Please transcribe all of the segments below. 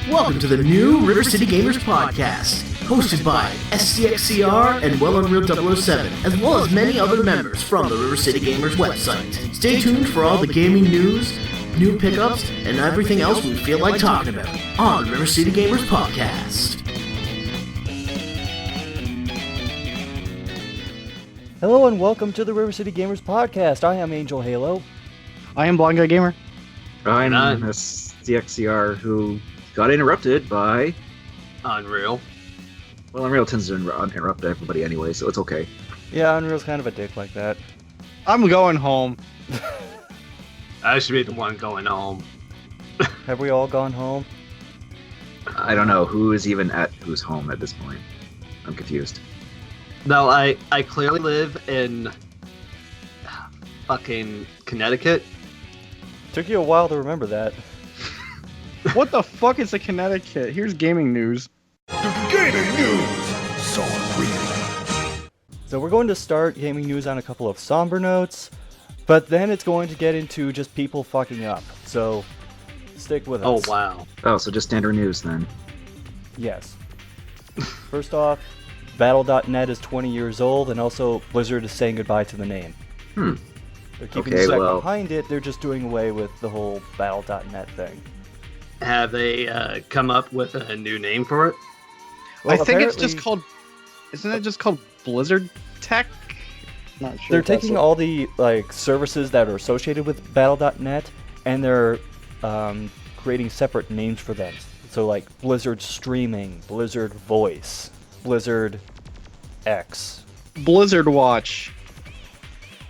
Welcome to the new RiverCityGamers Podcast, hosted by SCXCR and Well Unreal 007, as well as many other members from the RiverCityGamers website. Stay tuned for all the gaming news, new pickups, and everything else we feel like talking about on the RiverCityGamers Podcast. Hello and welcome to the RiverCityGamers Podcast. I am AngelHalo. I am Blondeguygamer. I'm SCXCR, who got interrupted by Unreal. Well, Unreal tends to interrupt everybody anyway, so it's okay. Yeah, Unreal's kind of a dick like that. I'm going home. I should be the one going home. Have we all gone home? I don't know who is even at who's home at this point. I'm confused. No, I clearly live in fucking Connecticut. Took you a while to remember that. What the fuck is a Connecticut? Here's gaming news. Gaming news! So real. So we're going to start gaming news on a couple of somber notes, but then it's going to get into just people fucking up. So stick with us. Oh, wow. Oh, so just standard news then. Yes. First off, Battle.net is 20 years old, and also Blizzard is saying goodbye to the name. They're keeping the second behind it, they're just doing away with the whole Battle.net thing. Have they come up with a new name for it? Well, I think it's just called... Isn't it just called Blizzard Tech? Not sure. They're taking all the services that are associated with Battle.net, and they're creating separate names for them. So like Blizzard Streaming, Blizzard Voice, Blizzard X. Blizzard Watch.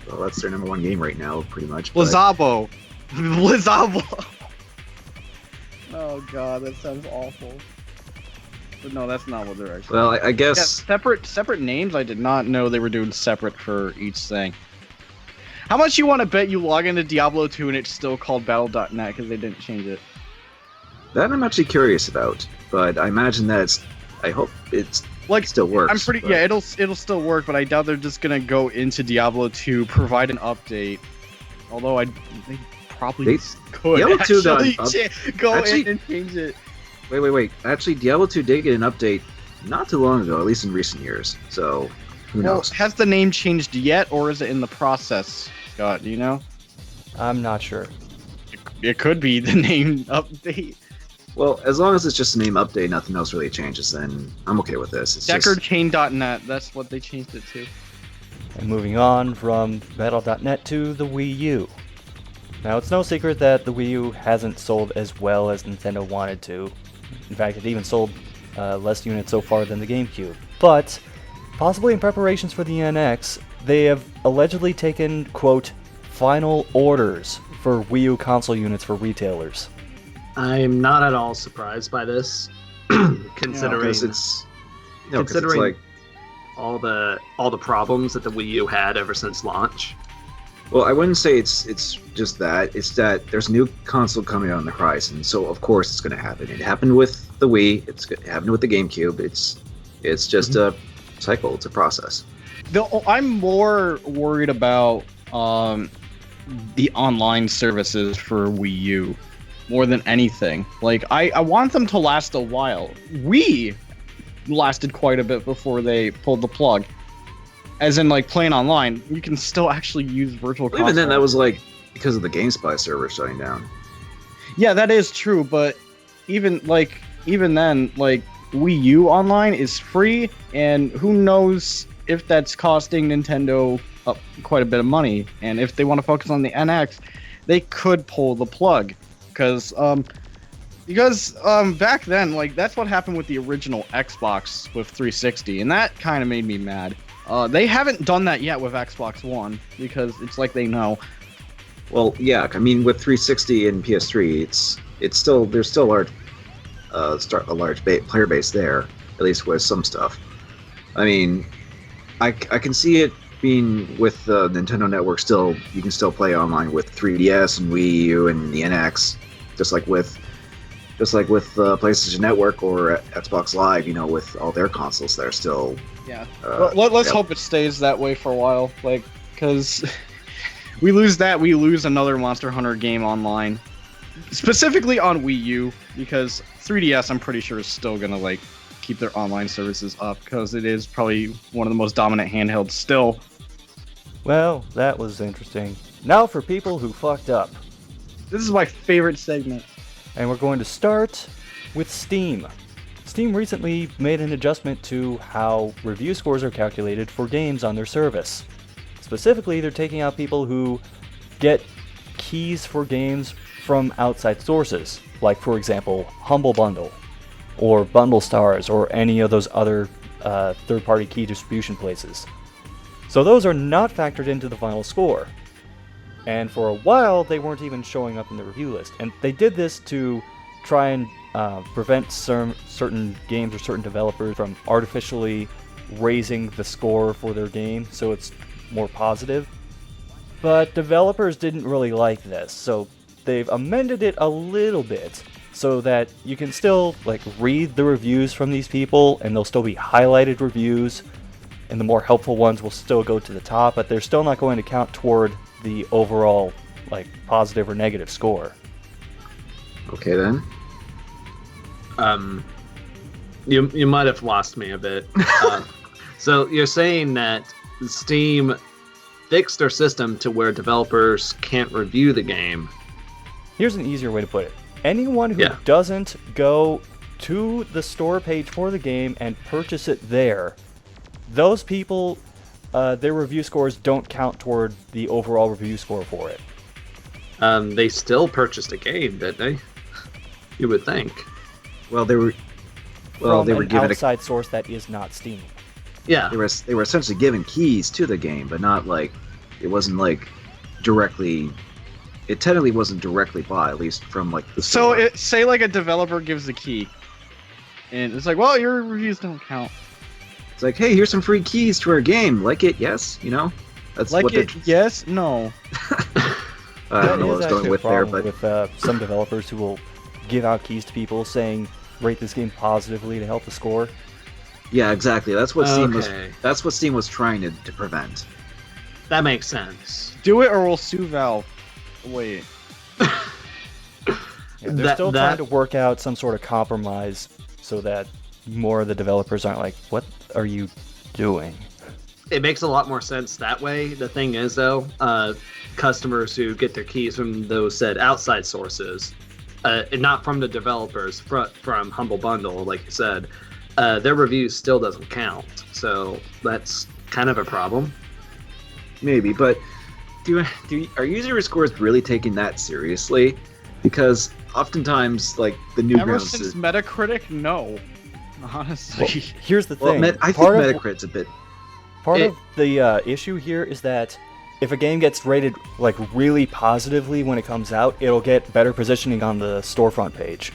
Well, that's their number one game right now, pretty much. Blizzabo. Blizzabo. Oh god, that sounds awful. But no, that's not what they're actually. Well, I guess... Yeah, separate names. I did not know they were doing separate for each thing. How much you want to bet you log into Diablo 2 and it's still called Battle.net because they didn't change it? That I'm actually curious about, but I imagine that it's... I hope it's... still works. I'm pretty... Yeah, it'll still work, but I doubt they're just gonna go into Diablo 2, provide an update. Although they probably could Diablo 2 go in and change it. Wait. Actually, Diablo 2 did get an update not too long ago, at least in recent years. So, who knows? Has the name changed yet, or is it in the process, Scott? Do you know? I'm not sure. It could be the name update. Well, as long as it's just a name update, nothing else really changes, then I'm okay with this. It's DeckardChain.net, that's what they changed it to. And moving on from Battle.net to the Wii U. Now, it's no secret that the Wii U hasn't sold as well as Nintendo wanted to. In fact, it even sold less units so far than the GameCube. But, possibly in preparations for the NX, they have allegedly taken, quote, final orders for Wii U console units for retailers. I'm not at all surprised by this, considering it's like all the problems that the Wii U had ever since launch. Well, I wouldn't say it's just that. It's that there's a new console coming out on the horizon, so of course it's going to happen. It happened with the Wii. It happened with the GameCube. It's just a cycle. It's a process. I'm more worried about the online services for Wii U more than anything. Like, I want them to last a while. Wii lasted quite a bit before they pulled the plug. As in, like, playing online, you can still actually use virtual console. Even then, that was, because of the GameSpy server shutting down. Yeah, that is true, but even then, Wii U Online is free, and who knows if that's costing Nintendo quite a bit of money. And if they want to focus on the NX, they could pull the plug. Because back then, that's what happened with the original Xbox with 360, and that kind of made me mad. They haven't done that yet with Xbox One, because it's like they know. Well, yeah, I mean, with 360 and PS3, there's still a large player base there, at least with some stuff. I mean, I can see it being with the Nintendo Network still. You can still play online with 3DS and Wii U and the NX, just like with PlayStation Network or Xbox Live. With all their consoles, they're still. Yeah. Let's hope it stays that way for a while, because we lose that, we lose another Monster Hunter game online. specifically on Wii U, because 3DS I'm pretty sure is still gonna like keep their online services up because it is probably one of the most dominant handhelds still. Well, that was interesting. Now for people who fucked up. This is my favorite segment. And we're going to start with Steam. Steam recently made an adjustment to how review scores are calculated for games on their service. Specifically, they're taking out people who get keys for games from outside sources, like for example, Humble Bundle, or Bundle Stars, or any of those other third-party key distribution places. So those are not factored into the final score. And for a while, they weren't even showing up in the review list. And they did this to try and prevent certain games or certain developers from artificially raising the score for their game so it's more positive. But developers didn't really like this, so they've amended it a little bit so that you can still like read the reviews from these people, and they'll still be highlighted reviews, and the more helpful ones will still go to the top, but they're still not going to count toward the overall like positive or negative score. Okay then. You might have lost me a bit. So you're saying that Steam fixed their system to where developers can't review the game. Here's an easier way to put it. Anyone who doesn't go to the store page for the game and purchase it there, those people, their review scores don't count toward the overall review score for it. They still purchased a game, didn't they? You would think. Well, they were From given an outside source that is not Steam. Yeah. They were essentially given keys to the game, but not like it wasn't like directly. It technically wasn't directly bought, at least from like the store. So say like a developer gives the key, and it's like, well, your reviews don't count. It's like, hey, here's some free keys to our game. Like it? Yes. You know. That's like what it? Yes. No. I don't know what I was going with there, but with some developers who will give out keys to people saying rate this game positively to help the score. yeah, exactly. That's what Steam was. That's what Steam was trying to prevent. That makes sense. Do it or we'll sue Valve. Wait. Yeah, they're still trying to work out some sort of compromise so that more of the developers aren't like, what are you doing? It makes a lot more sense that way. The thing is, though, customers who get their keys from those said outside sources, and not from the developers, from Humble Bundle, like you said, their reviews still doesn't count. So that's kind of a problem. Maybe, but are user scores really taking that seriously? Because oftentimes, like the new Ever since Metacritic, no. Honestly. Well, here's the thing. I think Metacritic's a bit. Part of the issue here is that if a game gets rated like really positively when it comes out, it'll get better positioning on the storefront page.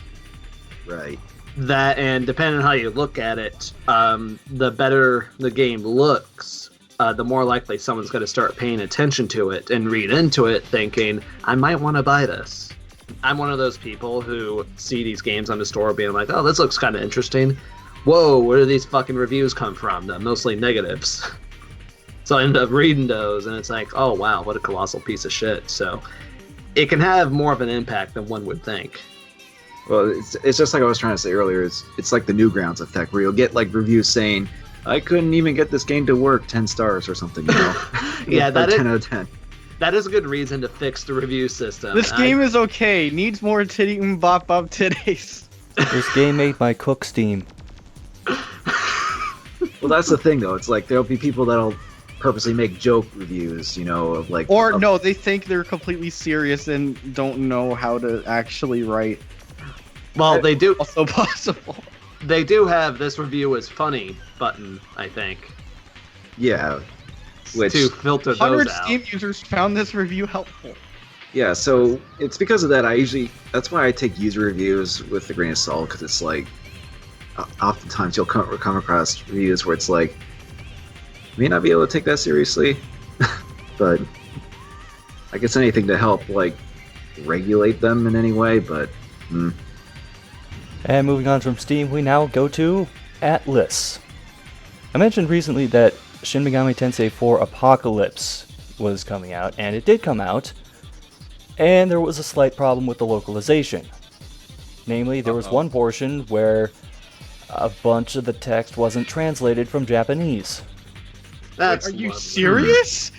Right. That, and depending on how you look at it, the better the game looks, the more likely someone's going to start paying attention to it and read into it thinking, I might want to buy this. I'm one of those people who see these games on the store being like, oh, this looks kind of interesting. Whoa, where do these fucking reviews come from? They're mostly negatives. So I end up reading those, and it's like, oh, wow, what a colossal piece of shit. So it can have more of an impact than one would think. Well, it's just like I was trying to say earlier. It's like the Newgrounds effect, where you'll get like reviews saying, I couldn't even get this game to work, 10 stars or something. You know? Yeah, that is 10 out of 10. That is a good reason to fix the review system. This game is okay. Needs more titty bop bop titties. This game made my cook Steam. Well, that's the thing, though. It's like there'll be people that'll purposely make joke reviews, you know, of like. Or no, they think they're completely serious and don't know how to actually write. Well, they do. Also possible. They do have this review is funny button, I think. Yeah. Which, to filter those 100 out. Steam users found this review helpful. Yeah, so it's because of that that's why I take user reviews with a grain of salt, because it's like, oftentimes you'll come across reviews where it's like, you may not be able to take that seriously, but I guess anything to help, like, regulate them in any way, but... And moving on from Steam, we now go to ATLUS. I mentioned recently that Shin Megami Tensei 4 Apocalypse was coming out, and it did come out, And there was a slight problem with the localization. Namely, there was one portion where a bunch of the text wasn't translated from Japanese. That's Are you lovely. serious?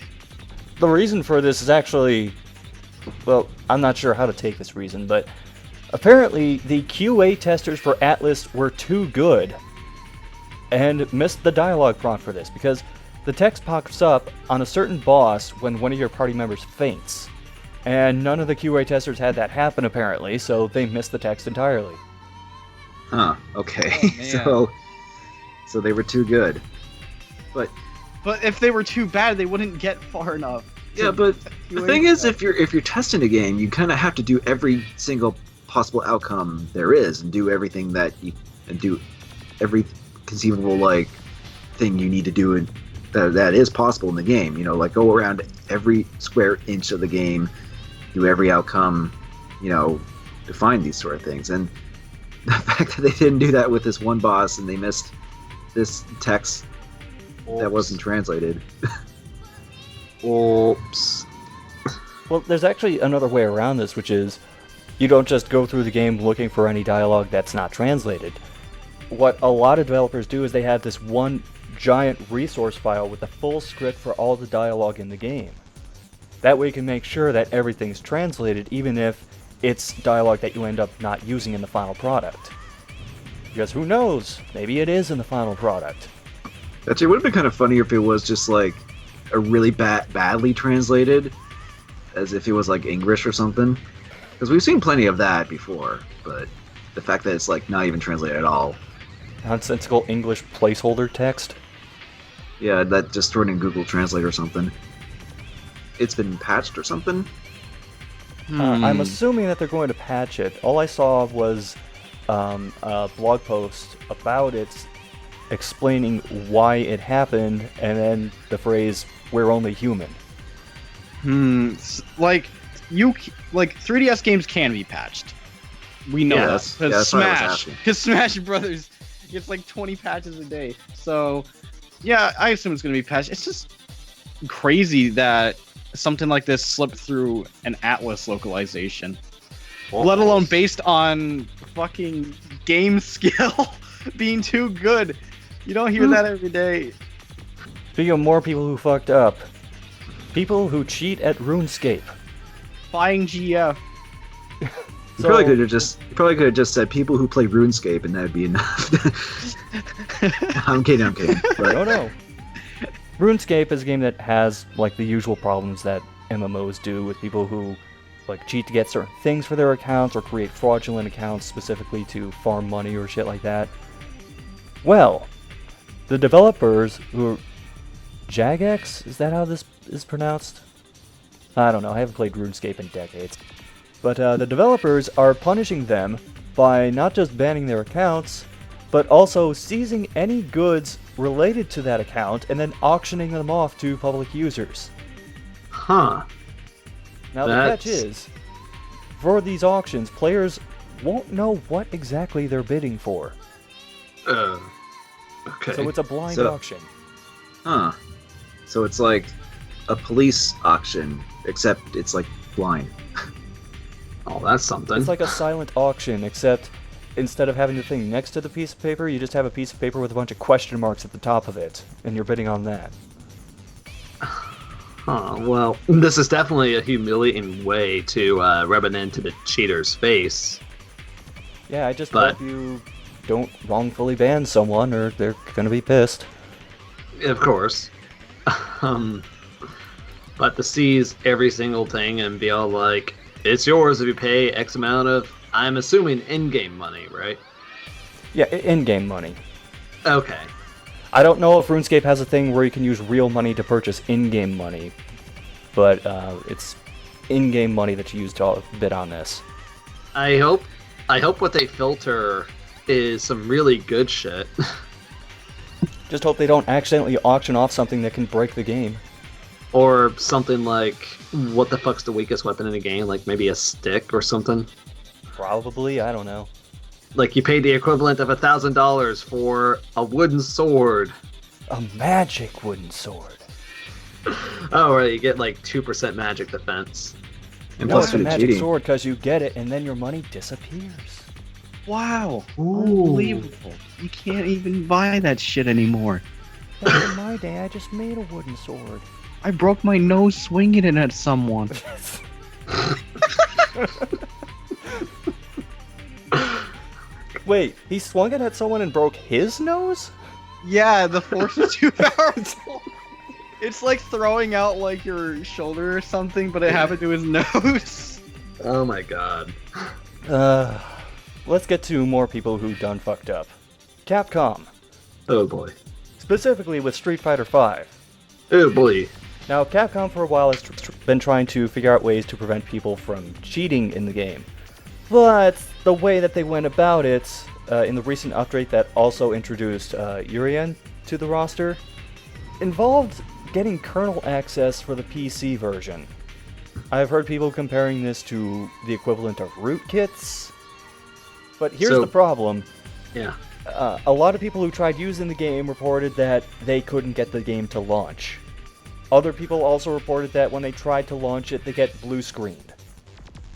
The reason for this is actually, well, I'm not sure how to take this reason, but apparently the QA testers for ATLUS were too good and missed the dialogue prompt for this, because the text pops up on a certain boss when one of your party members faints. And none of the QA testers had that happen apparently, so they missed the text entirely. Huh. Okay. Oh, man. So they were too good. But if they were too bad, they wouldn't get far enough. yeah, but the thing is, if you're testing a game, you kind of have to do every single possible outcome there is, and do everything and do every conceivable thing you need to do, and that is possible in the game. Go around every square inch of the game, do every outcome, to find these sort of things. And the fact that they didn't do that with this one boss, and they missed this text that wasn't translated. Oops. Well, there's actually another way around this, which is you don't just go through the game looking for any dialogue that's not translated. What a lot of developers do is they have this one giant resource file with the full script for all the dialogue in the game. That way you can make sure that everything's translated, even if it's dialogue that you end up not using in the final product. Because who knows, maybe it is in the final product. Actually, it would have been kind of funny if it was just a really badly translated, as if it was English or something. Because we've seen plenty of that before, but the fact that it's not even translated at all. Nonsensical English placeholder text. Yeah, that just thrown in Google Translate or something. It's been patched or something? I'm assuming that they're going to patch it. All I saw was a blog post about it explaining why it happened, and then the phrase, "we're only human." 3DS games can be patched. We know Yeah, that. that's why I was asking. Because Smash Brothers gets 20 patches a day. So, yeah, I assume it's going to be patched. It's just crazy that something like this slipped through an ATLUS localization. Let alone based on fucking game skill being too good. You don't hear that every day. Speaking of more people who fucked up, people who cheat at RuneScape. Buying GF. You probably could have just said people who play RuneScape, and that'd be enough. I'm kidding. But No. RuneScape is a game that has the usual problems that MMOs do with people who cheat to get certain things for their accounts or create fraudulent accounts specifically to farm money or shit like that. Well, the developers who are Jagex, is that how this is pronounced? I don't know, I haven't played RuneScape in decades. But the developers are punishing them by not just banning their accounts, but also seizing any goods related to that account and then auctioning them off to public users. Huh. Now the catch is, for these auctions, players won't know what exactly they're bidding for. Okay. So it's a blind So- auction. Huh. So it's like a police auction, except it's blind. Oh, that's something. It's like a silent auction, except instead of having the thing next to the piece of paper, you just have a piece of paper with a bunch of question marks at the top of it, and you're bidding on that. Huh, well, this is definitely a humiliating way to rub it into the cheater's face. Yeah, I just But- hope you don't wrongfully ban someone, or they're gonna be pissed. Of course. But to seize every single thing and be all like, it's yours if you pay X amount of, I'm assuming, in-game money, right? Yeah, in-game money. Okay. I don't know if RuneScape has a thing where you can use real money to purchase in-game money, but it's in-game money that you use to bid on this. I hope what they filter is some really good shit. Just hope they don't accidentally auction off something that can break the game. Or something like, what the fuck's the weakest weapon in the game? Like maybe a stick or something? Probably, I don't know. Like you paid the equivalent of $1,000 for a wooden sword. A magic wooden sword. Oh, right, you get 2% magic defense. And No, plus it's a for the magic cheating. sword because you get it and then your money disappears. Wow. Unbelievable. You can't even buy that shit anymore. Back in my day, I just made a wooden sword. I broke my nose swinging it at someone. Wait, he swung it at someone and broke his nose? Yeah, the force is too powerful. It's like throwing out like your shoulder or something, but it happened to his nose. Oh my god. Let's get to more people who done fucked up. Capcom, Oh boy. specifically with Street Fighter V. Oh boy. Now, Capcom for a while has been trying to figure out ways to prevent people from cheating in the game. But the way that they went about it, in the recent update that also introduced Urien to the roster, involved getting kernel access for the PC version. I've heard people comparing this to the equivalent of rootkits. But here's the problem. Yeah. A lot of people who tried using the game reported that they couldn't get the game to launch. Other people also reported that when they tried to launch it, they get blue screened.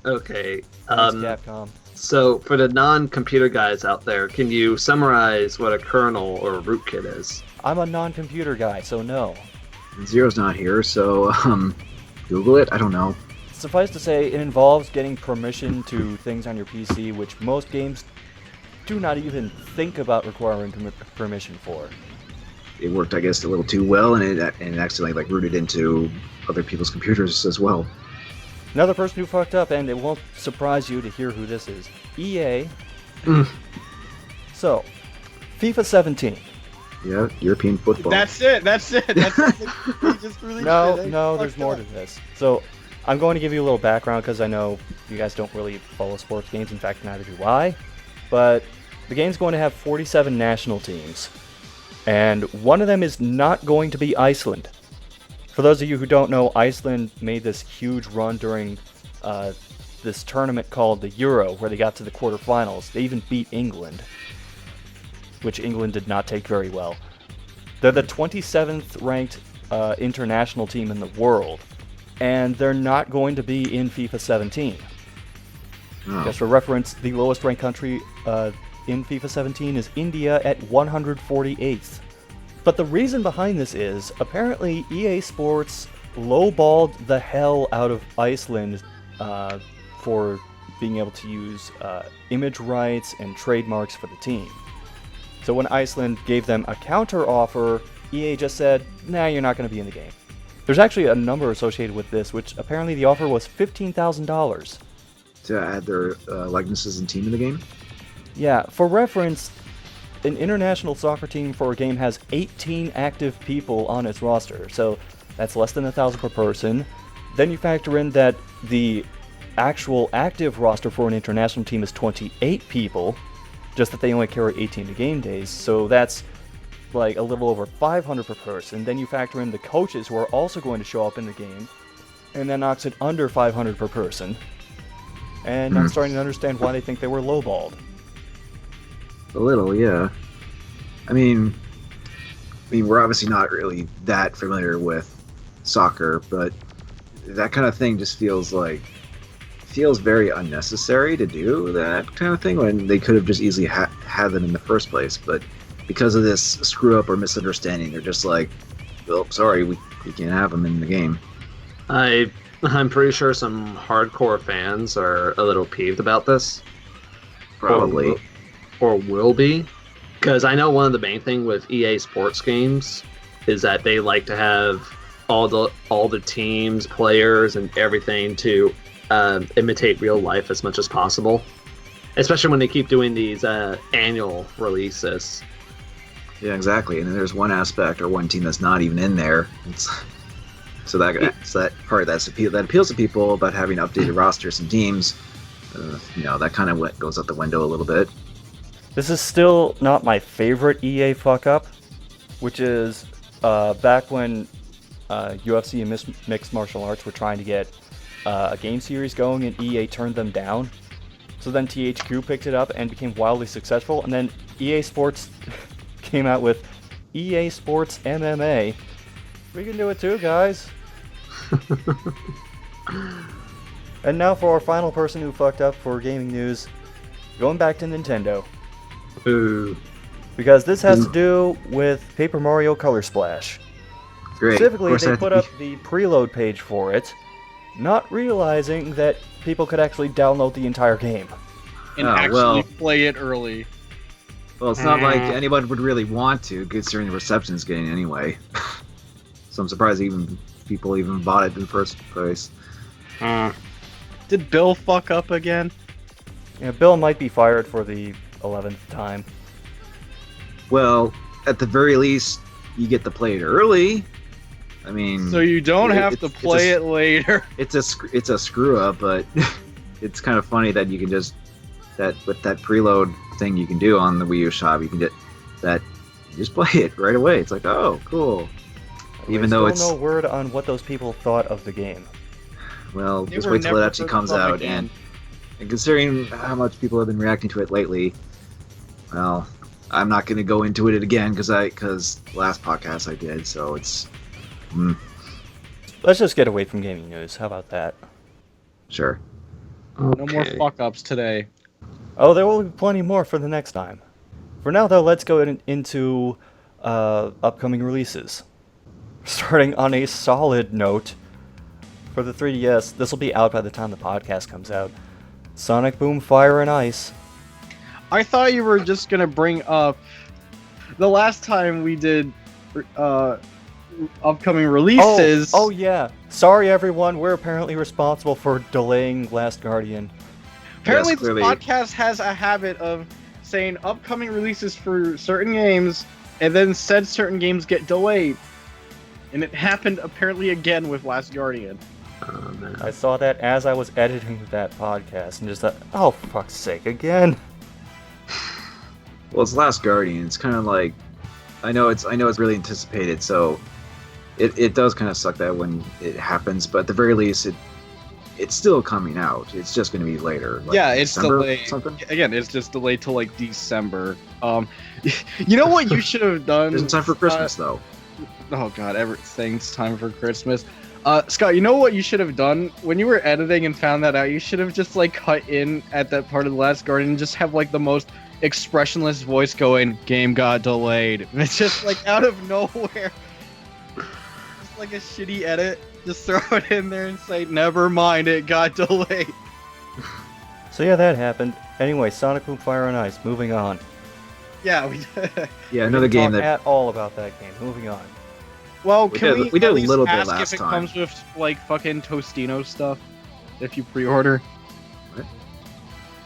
Okay. Thanks, Capcom. So for the non-computer guys out there, can you summarize what a kernel or a rootkit is? I'm a non-computer guy, so no. Zero's not here, so Google it. I don't know. Suffice to say, it involves getting permission to things on your PC, which most games do not even think about requiring permission for. It worked, I guess, a little too well, and it accidentally like rooted into other people's computers as well. Another person who fucked up, and it won't surprise you to hear who this is. EA. So, FIFA 17. Yeah, European football. That's it. That's it. That's he just released it. No, there's more to this. So, I'm going to give you a little background because I know you guys don't really follow sports games. In fact, neither do I. But the game's going to have 47 national teams. And one of them is not going to be Iceland. For those of you who don't know, Iceland made this huge run during this tournament called the Euro, where they got to the quarterfinals. They even beat England, which England did not take very well. They're the 27th ranked international team in the world, and they're not going to be in FIFA 17. Oh. Just for reference, the lowest ranked country in FIFA 17 is India at 148th. But the reason behind this is, apparently EA Sports lowballed the hell out of Iceland for being able to use image rights and trademarks for the team. So when Iceland gave them a counter offer, EA just said, nah, you're not going to be in the game. There's actually a number associated with this, which apparently the offer was $15,000. To add their likenesses and team in the game? Yeah, for reference, an international soccer team for a game has 18 active people on its roster, so that's less than 1,000 per person. Then you factor in that the actual active roster for an international team is 28 people, just that they only carry 18 to game days, so that's like a little over 500 per person. Then you factor in the coaches who are also going to show up in the game, and that knocks it under 500 per person. And I'm starting to understand why they think they were lowballed. A little, yeah. I mean, we're obviously not really that familiar with soccer, but that kind of thing just feels very unnecessary to do that kind of thing when they could have just easily had them in the first place. But because of this screw up or misunderstanding, they're just like, well, sorry, we can't have them in the game. I'm pretty sure some hardcore fans are a little peeved about this. Probably. Or will be. Because I know one of the main thing with EA Sports games is that they like to have all the teams, players, and everything to imitate real life as much as possible. Especially when they keep doing these annual releases. Yeah, exactly. And then there's one aspect or one team that's not even in there. So that part that appeals to people about having updated rosters and teams. That kind of goes out the window a little bit. This is still not my favorite EA fuck-up, which is back when UFC and Mixed Martial Arts were trying to get a game series going and EA turned them down. So then THQ picked it up and became wildly successful, and then EA Sports came out with EA Sports MMA. We can do it too, guys. And now for our final person who fucked up for gaming news, going back to Nintendo. Ooh. Because this has to do with Paper Mario Color Splash. Great. Specifically, Of course, they put up the preload page for it, not realizing that people could actually download the entire game. And Oh, actually well. play it early. Well, it's not like anyone would really want to, considering the reception's getting anyway. So I'm surprised people even bought it in the first place. Did Bill fuck up again? Yeah, Bill might be fired for the 11th time. Well, at the very least, you get to play it early. I mean, So you don't have to it's play it later. it's a screw up, but it's kind of funny that you can just with that preload thing you can do on the Wii U shop, you can get that. You just play it right away. It's like, oh, cool. Even though There's still no word on what those people thought of the game. Well, They just were wait till it never actually heard comes from out, again. and considering how much people have been reacting to it lately, well, I'm not going to go into it again because last podcast I did, so it's Let's just get away from gaming news. How about that? sure. No more fuck ups today. Oh, there will be plenty more for the next time. For now, though, let's go into upcoming releases. Starting on a solid note, for the 3DS, this will be out by the time the podcast comes out. Sonic Boom Fire and Ice. I thought you were just gonna bring up the last time we did upcoming releases. Oh yeah. Sorry everyone, we're apparently responsible for delaying Last Guardian. Apparently, Yes, this clearly. podcast has a habit of saying upcoming releases for certain games, and then said certain games get delayed. And it happened apparently again with Last Guardian. Oh, man. I saw that as I was editing that podcast and just thought, oh fuck's sake, again. Well, it's Last Guardian. It's kind of like, I know it's really anticipated, so it does kind of suck that when it happens. But at the very least, it's still coming out. It's just going to be later. Like Yeah, it's December, delayed. Something. Again, it's just delayed till like December. You know what you should have done? It's in time for Christmas, though. Oh god, everything's time for Christmas. Scott, you know what you should have done when you were editing and found that out? You should have just like cut in at that part of The Last Guardian and just have like the most expressionless voice going, "Game got delayed." And it's just like out of nowhere. Just like a shitty edit. Just throw it in there and say, "Never mind, it got delayed." So yeah, that happened. Anyway, Sonic Boom Fire and Ice, moving on. Yeah, we Yeah, another Didn't game talk that at all about that game. Moving on. Well, We can did- we did at a least little bit ask last if it time. comes with like fucking Tostino stuff if you pre-order? What?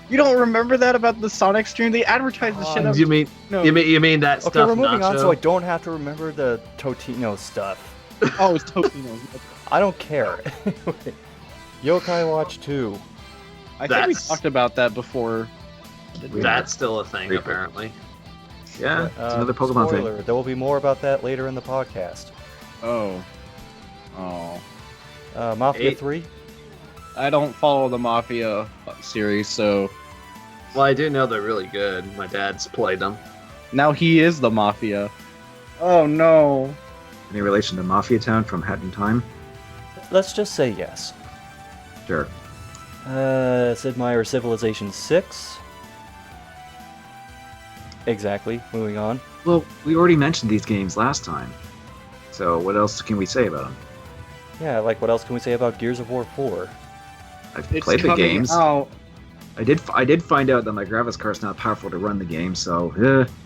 You don't remember that about the Sonic stream? They advertised the shit out. You mean No. you mean that Okay, stuff? we're moving on Nacho? so I don't have to remember the Totino stuff. Oh, it's Tostino. I don't care. Yokai Watch 2. I think we That's- talked about that before. That's still a thing, apparently. yeah, it's another Pokemon thing. Spoiler, there will be more about that later in the podcast. Oh. Mafia Eight. 3? I don't follow the Mafia series, so Well, I do know they're really good. My dad's played them. now he is the Mafia. Oh no. Any relation to Mafia Town from Hat in Time? Let's just say yes. Sure. Sid Meier's Civilization 6. Exactly, moving on. Well, we already mentioned these games last time. So what else can we say about them? Yeah, like what else can we say about Gears of War 4? I've It's played the coming games. out. I did find out that my graphics card's not powerful to run the game, so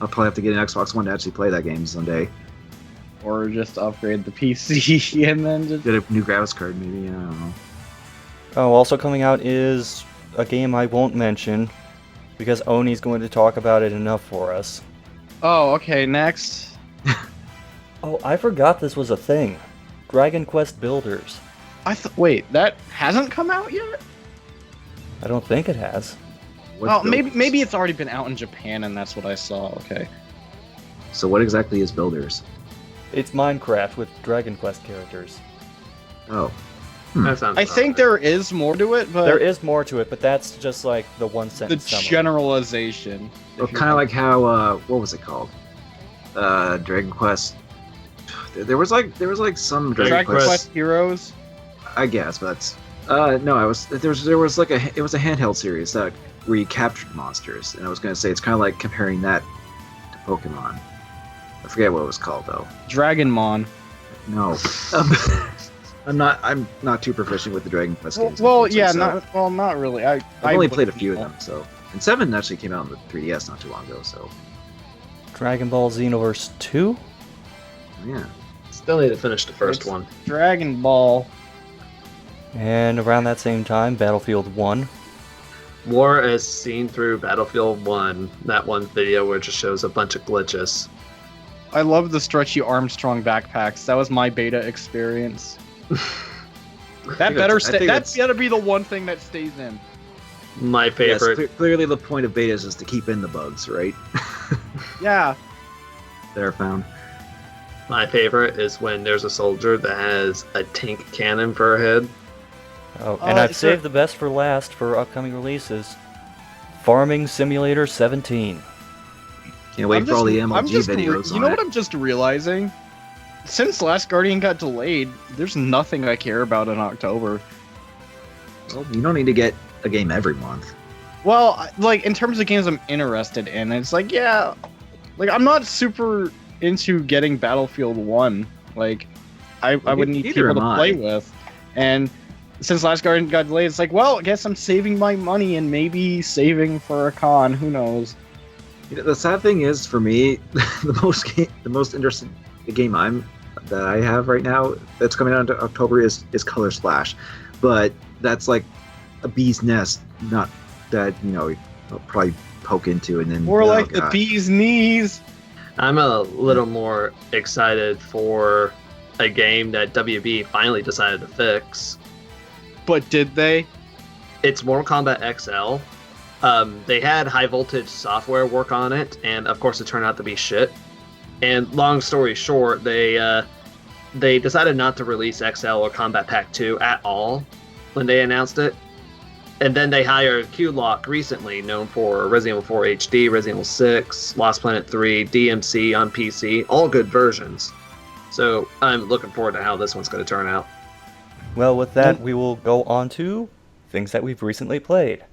I'll probably have to get an Xbox One to actually play that game someday. Or just upgrade the PC and then just Get a new graphics card, maybe. I don't know. Oh, also coming out is a game I won't mention because Oni's going to talk about it enough for us. Oh, okay, next. Oh, I forgot this was a thing. Dragon Quest Builders. Wait, that hasn't come out yet? I don't think it has. What Oh, Builders? maybe it's already been out in Japan and that's what I saw. Okay. So what exactly is Builders? It's Minecraft with Dragon Quest characters. Oh, That sounds I about think right. there is more to it, but There is more to it, but that's just like the one the sentence summary. generalization. well, kind of like how what was it called? Dragon Quest. There was like some Dragon Dragon Quest. Quest Heroes. I guess, but that's No, there was like it was a handheld series that where you captured monsters, and I was gonna say it's kind of like comparing that to Pokemon. I forget what it was called though. Dragonmon. No, I'm not too proficient with the Dragon Quest games. Well, unfortunately, so not really. I've only played a few of them. So, and 7 actually came out on the 3DS not too long ago. So, Dragon Ball Xenoverse 2? yeah. Still need to finish the first one. Dragon Ball. And around that same time, Battlefield 1. War as seen through Battlefield 1, that one video where it just shows a bunch of glitches. I love the stretchy Armstrong backpacks. That was my beta experience. That better be the one thing that stays in. My favorite. Yes, clearly the point of betas is to keep in the bugs, right? Yeah. They're found. My favorite is when there's a soldier that has a tank cannon for a head. Oh, and I've saved the best for last for upcoming releases. Farming Simulator 17. Can't wait for all the MLG videos. You know what I'm just realizing? Since Last Guardian got delayed, there's nothing I care about in October. Well, you don't need to get a game every month. Well, like, in terms of games I'm interested in, it's like, yeah, like, I'm not super into getting Battlefield 1. Like, I would need people to play with. And since Last Guardian got delayed, it's like, well, I guess I'm saving my money and maybe saving for a con. Who knows? You know, the sad thing is, for me, the most interesting game that I have right now that's coming out in October is Color Splash, but that's like a bee's nest, not that I'll probably poke into and then more like the bee's knees. I'm a little more excited for a game that WB finally decided to fix. But did they? It's Mortal Kombat XL. They had high voltage software work on it, and of course it turned out to be shit. And long story short, they decided not to release XL or Combat Pack 2 at all when they announced it. And then they hired Q-Lock recently, known for Resident Evil 4 HD, Resident Evil 6, Lost Planet 3, DMC on PC, all good versions. So I'm looking forward to how this one's going to turn out. Well, with that, we will go on to things that we've recently played.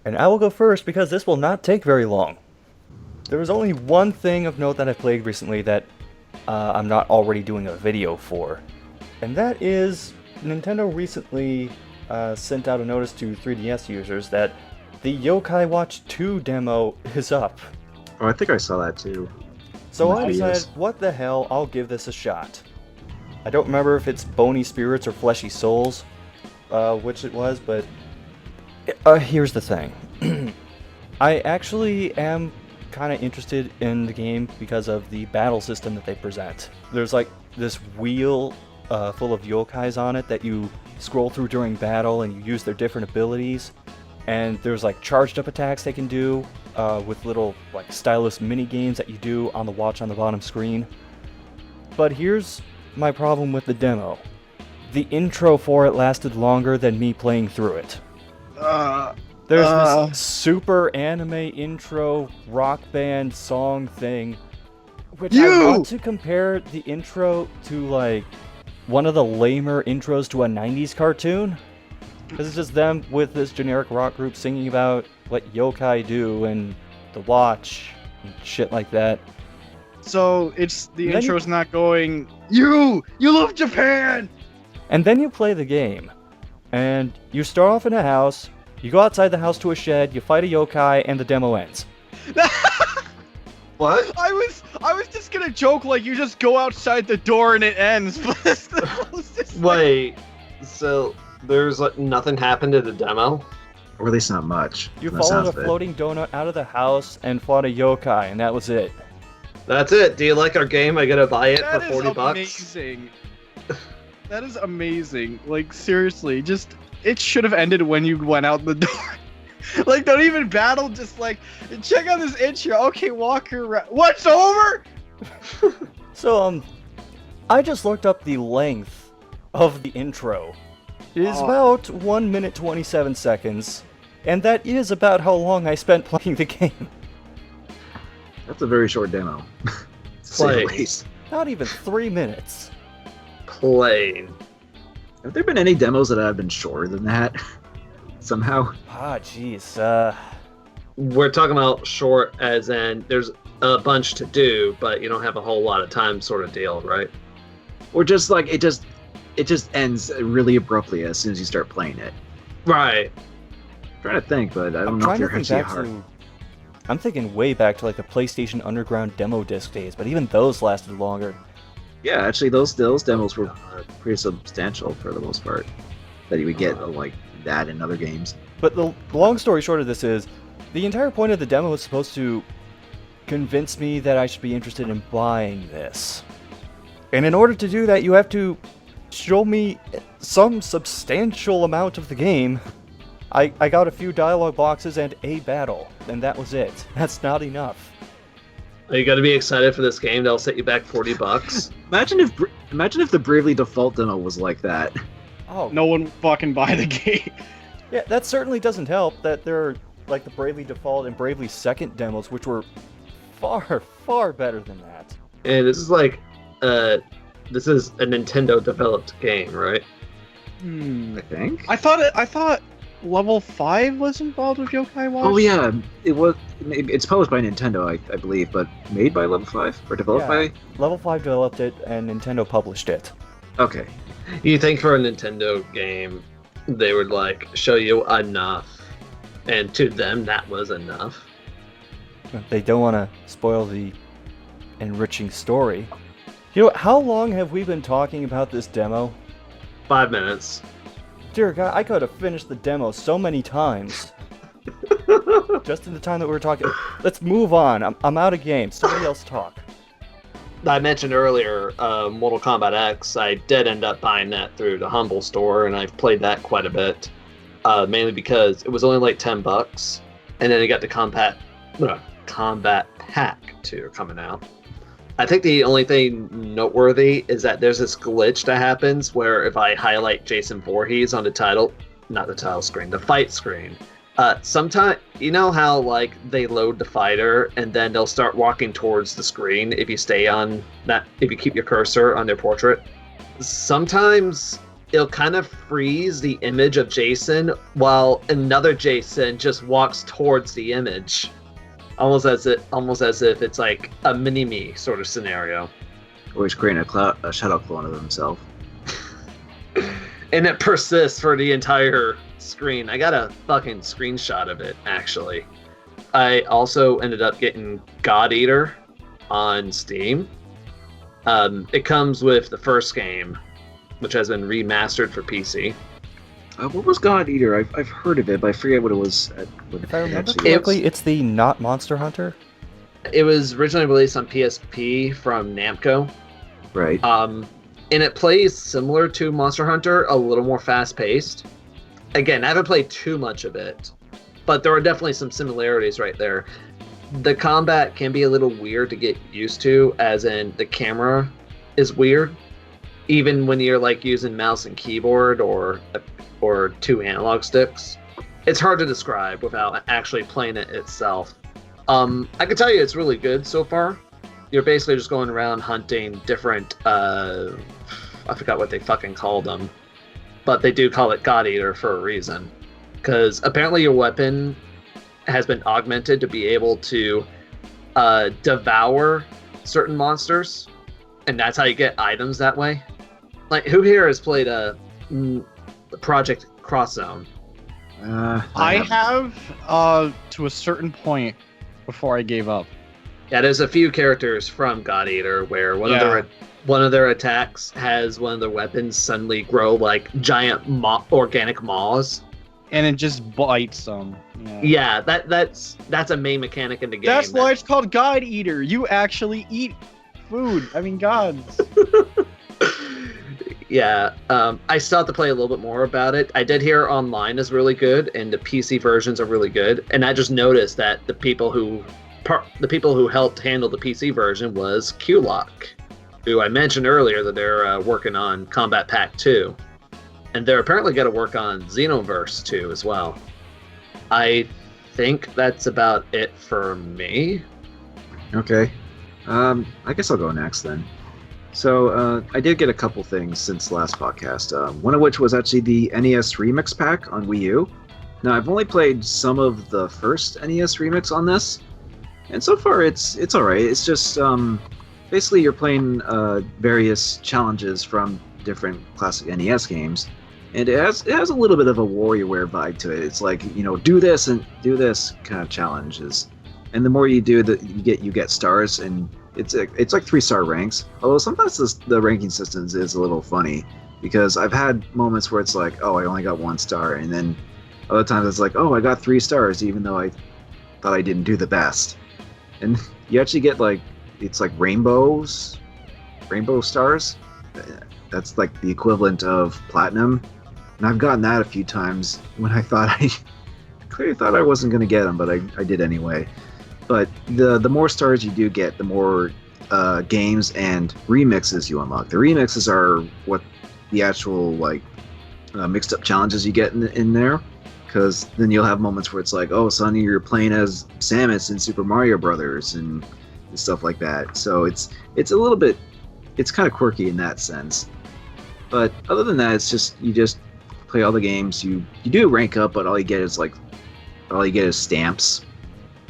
And I will go first because this will not take very long. There was only one thing of note that I played recently that I'm not already doing a video for. And that is, Nintendo recently sent out a notice to 3DS users that the Yokai Watch 2 demo is up. Oh, I think I saw that too. So I decided, what the hell, I'll give this a shot. I don't remember if it's Bony Spirits or Fleshy Souls, which it was, but here's the thing. I actually am kind of interested in the game because of the battle system that they present. There's like this wheel full of yokais on it that you scroll through during battle and you use their different abilities. And there's like charged up attacks they can do with little like stylus mini games that you do on the watch on the bottom screen. But here's my problem with the demo. The intro for it lasted longer than me playing through it. There's this super anime intro rock band song thing, which I want to compare the intro to like one of the lamer intros to a 90s cartoon. Because it's just them with this generic rock group singing about what yokai do and the watch and shit like that. So it's the intro's not going, you love Japan! And then you play the game, and you start off in a house, you go outside the house to a shed, you fight a yokai, and the demo ends. What? I was just gonna joke like you just go outside the door and it ends. Wait, so there's like nothing happened to the demo? Or at least not much. You followed a floating donut out of the house and fought a yokai, and that was it. That's it. Do you like our game? I gotta buy it for $40. Amazing. That is amazing. Like, seriously, just, it should have ended when you went out the door. Like, don't even battle, just like, check out this intro. Okay, walk around. What's over? So, I just looked up the length of the intro. It is about 1 minute 27 seconds, and that is about how long I spent playing the game. That's a very short demo. To say the least. Not even 3 minutes. Playing. Have there been any demos that have been shorter than that? Somehow? Jeez. We're talking about short as in there's a bunch to do, but you don't have a whole lot of time sort of deal, right? Or just like it just ends really abruptly as soon as you start playing it. Right. I'm trying to think, but I don't know if you're actually hard. I'm thinking way back to like the PlayStation Underground demo disc days, but even those lasted longer. Yeah, actually, those demos were pretty substantial for the most part. That you would get like that in other games. But the long story short of this is, the entire point of the demo is supposed to convince me that I should be interested in buying this. And in order to do that, you have to show me some substantial amount of the game. I got a few dialogue boxes and a battle, and that was it. That's not enough. You got to be excited for this game. That'll set you back $40. Imagine if the Bravely Default demo was like that. Oh, No one fucking buy the game. yeah, that certainly doesn't help that there are like the Bravely Default and Bravely Second demos, which were far, far better than that. And this is like, this is a Nintendo developed game, right? I think. I thought Level 5 was involved with Yokai Watch. Oh yeah, it was. It's published by Nintendo, I believe, but made by Level 5 or developed by. Level 5 developed it and Nintendo published it. Okay. You think for a Nintendo game, they would like show you enough, and to them that was enough. They don't want to spoil the enriching story. You know, how long have we been talking about this demo? 5 minutes. Dear God, I could have finished the demo so many times. Just in the time that we were talking. Let's move on. I'm out of game. Somebody else talk. I mentioned earlier Mortal Kombat X. I did end up buying that through the Humble store, and I've played that quite a bit. Mainly because it was only like $10, and then you got the Combat Pack 2 coming out. I think the only thing noteworthy is that there's this glitch that happens where if I highlight Jason Voorhees on the the fight screen, sometimes, you know how like they load the fighter and then they'll start walking towards the screen if you stay on that, if you keep your cursor on their portrait. Sometimes it'll kind of freeze the image of Jason while another Jason just walks towards the image. Almost as if it's like a mini-me sort of scenario. Or he's creating a shadow clone of himself. And it persists for the entire screen. I got a fucking screenshot of it, actually. I also ended up getting God Eater on Steam. It comes with the first game, which has been remastered for PC. What was God Eater? I've heard of it, but I forget what it was. If I remember correctly, it's the not Monster Hunter. It was originally released on PSP from Namco. Right. And it plays similar to Monster Hunter, a little more fast-paced. Again, I haven't played too much of it, but there are definitely some similarities right there. The combat can be a little weird to get used to, as in the camera is weird. Even when you're like using mouse and keyboard or 2 analog sticks. It's hard to describe without actually playing it itself. I can tell you it's really good so far. You're basically just going around hunting different, I forgot what they fucking call them, but they do call it God Eater for a reason. Because apparently your weapon has been augmented to be able to devour certain monsters, and that's how you get items that way. Like, who here has played Project Cross Zone? I have to a certain point before I gave up. Yeah, there's a few characters from God Eater where one of their attacks has one of their weapons suddenly grow like giant organic maws, and it just bites them. Yeah, that's a main mechanic in the game. That's why it's called God Eater. You actually eat food. I mean, gods. Yeah, I still have to play a little bit more about it. I did hear online is really good, and the PC versions are really good. And I just noticed that the people who helped handle the PC version was Q-Lock, who I mentioned earlier that they're working on Combat Pack 2, and they're apparently going to work on Xenoverse 2 as well. I think that's about it for me. Okay. I guess I'll go next then. So I did get a couple things since the last podcast. One of which was actually the NES Remix Pack on Wii U. Now I've only played some of the first NES Remix on this, and so far it's all right. It's just basically you're playing various challenges from different classic NES games, and it has a little bit of a WarioWare vibe to it. It's like, do this and do this kind of challenges, and the more you do, you get stars, and it's like 3-star ranks. Although sometimes the ranking systems is a little funny, because I've had moments where it's like, oh, I only got 1 star, and then other times it's like, oh, I got 3 stars, even though I thought I didn't do the best. And you actually get it's like rainbow stars. That's like the equivalent of platinum. And I've gotten that a few times when I thought I clearly thought I wasn't going to get them, but I did anyway. But the more stars you do get, the more games and remixes you unlock. The remixes are what the actual mixed up challenges you get in there. Because then you'll have moments where it's like, oh, Sonny, you're playing as Samus in Super Mario Brothers and stuff like that. So it's a little bit, it's kind of quirky in that sense. But other than that, it's just you just play all the games. You do rank up, but all you get is stamps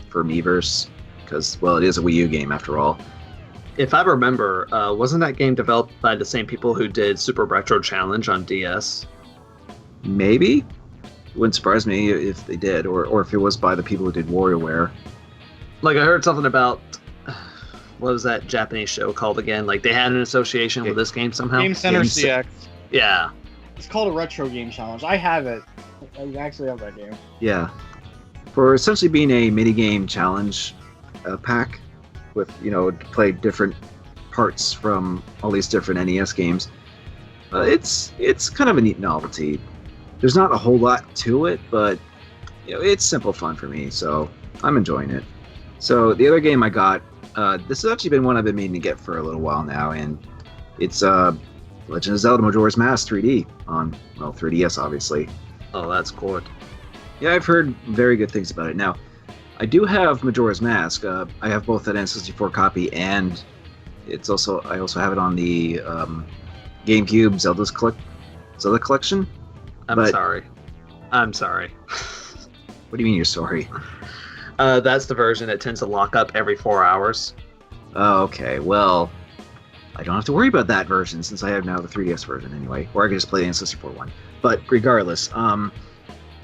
for Miiverse, because it is a Wii U game after all. If I remember, wasn't that game developed by the same people who did Super Retro Challenge on DS? Maybe. Wouldn't surprise me if they did, or if it was by the people who did WarioWare. I heard something about, what was that Japanese show called again? They had an association with this game somehow? Game Center CX. Yeah. It's called a Retro Game Challenge. I have it. I actually have that game. Yeah. For essentially being a minigame challenge pack with, to play different parts from all these different NES games, it's kind of a neat novelty. There's not a whole lot to it, but it's simple fun for me, so I'm enjoying it. So the other game I got, this has actually been one I've been meaning to get for a little while now, and it's Legend of Zelda Majora's Mask 3D on 3DS, obviously. Oh, that's good. Yeah, I've heard very good things about it. Now, I do have Majora's Mask. I have both that N64 copy, and I also have it on the GameCube Zelda collection. I'm sorry. What do you mean you're sorry? That's the version that tends to lock up every 4 hours. Oh, okay. Well, I don't have to worry about that version since I have now the 3DS version anyway. Or I can just play the N64 one. But regardless,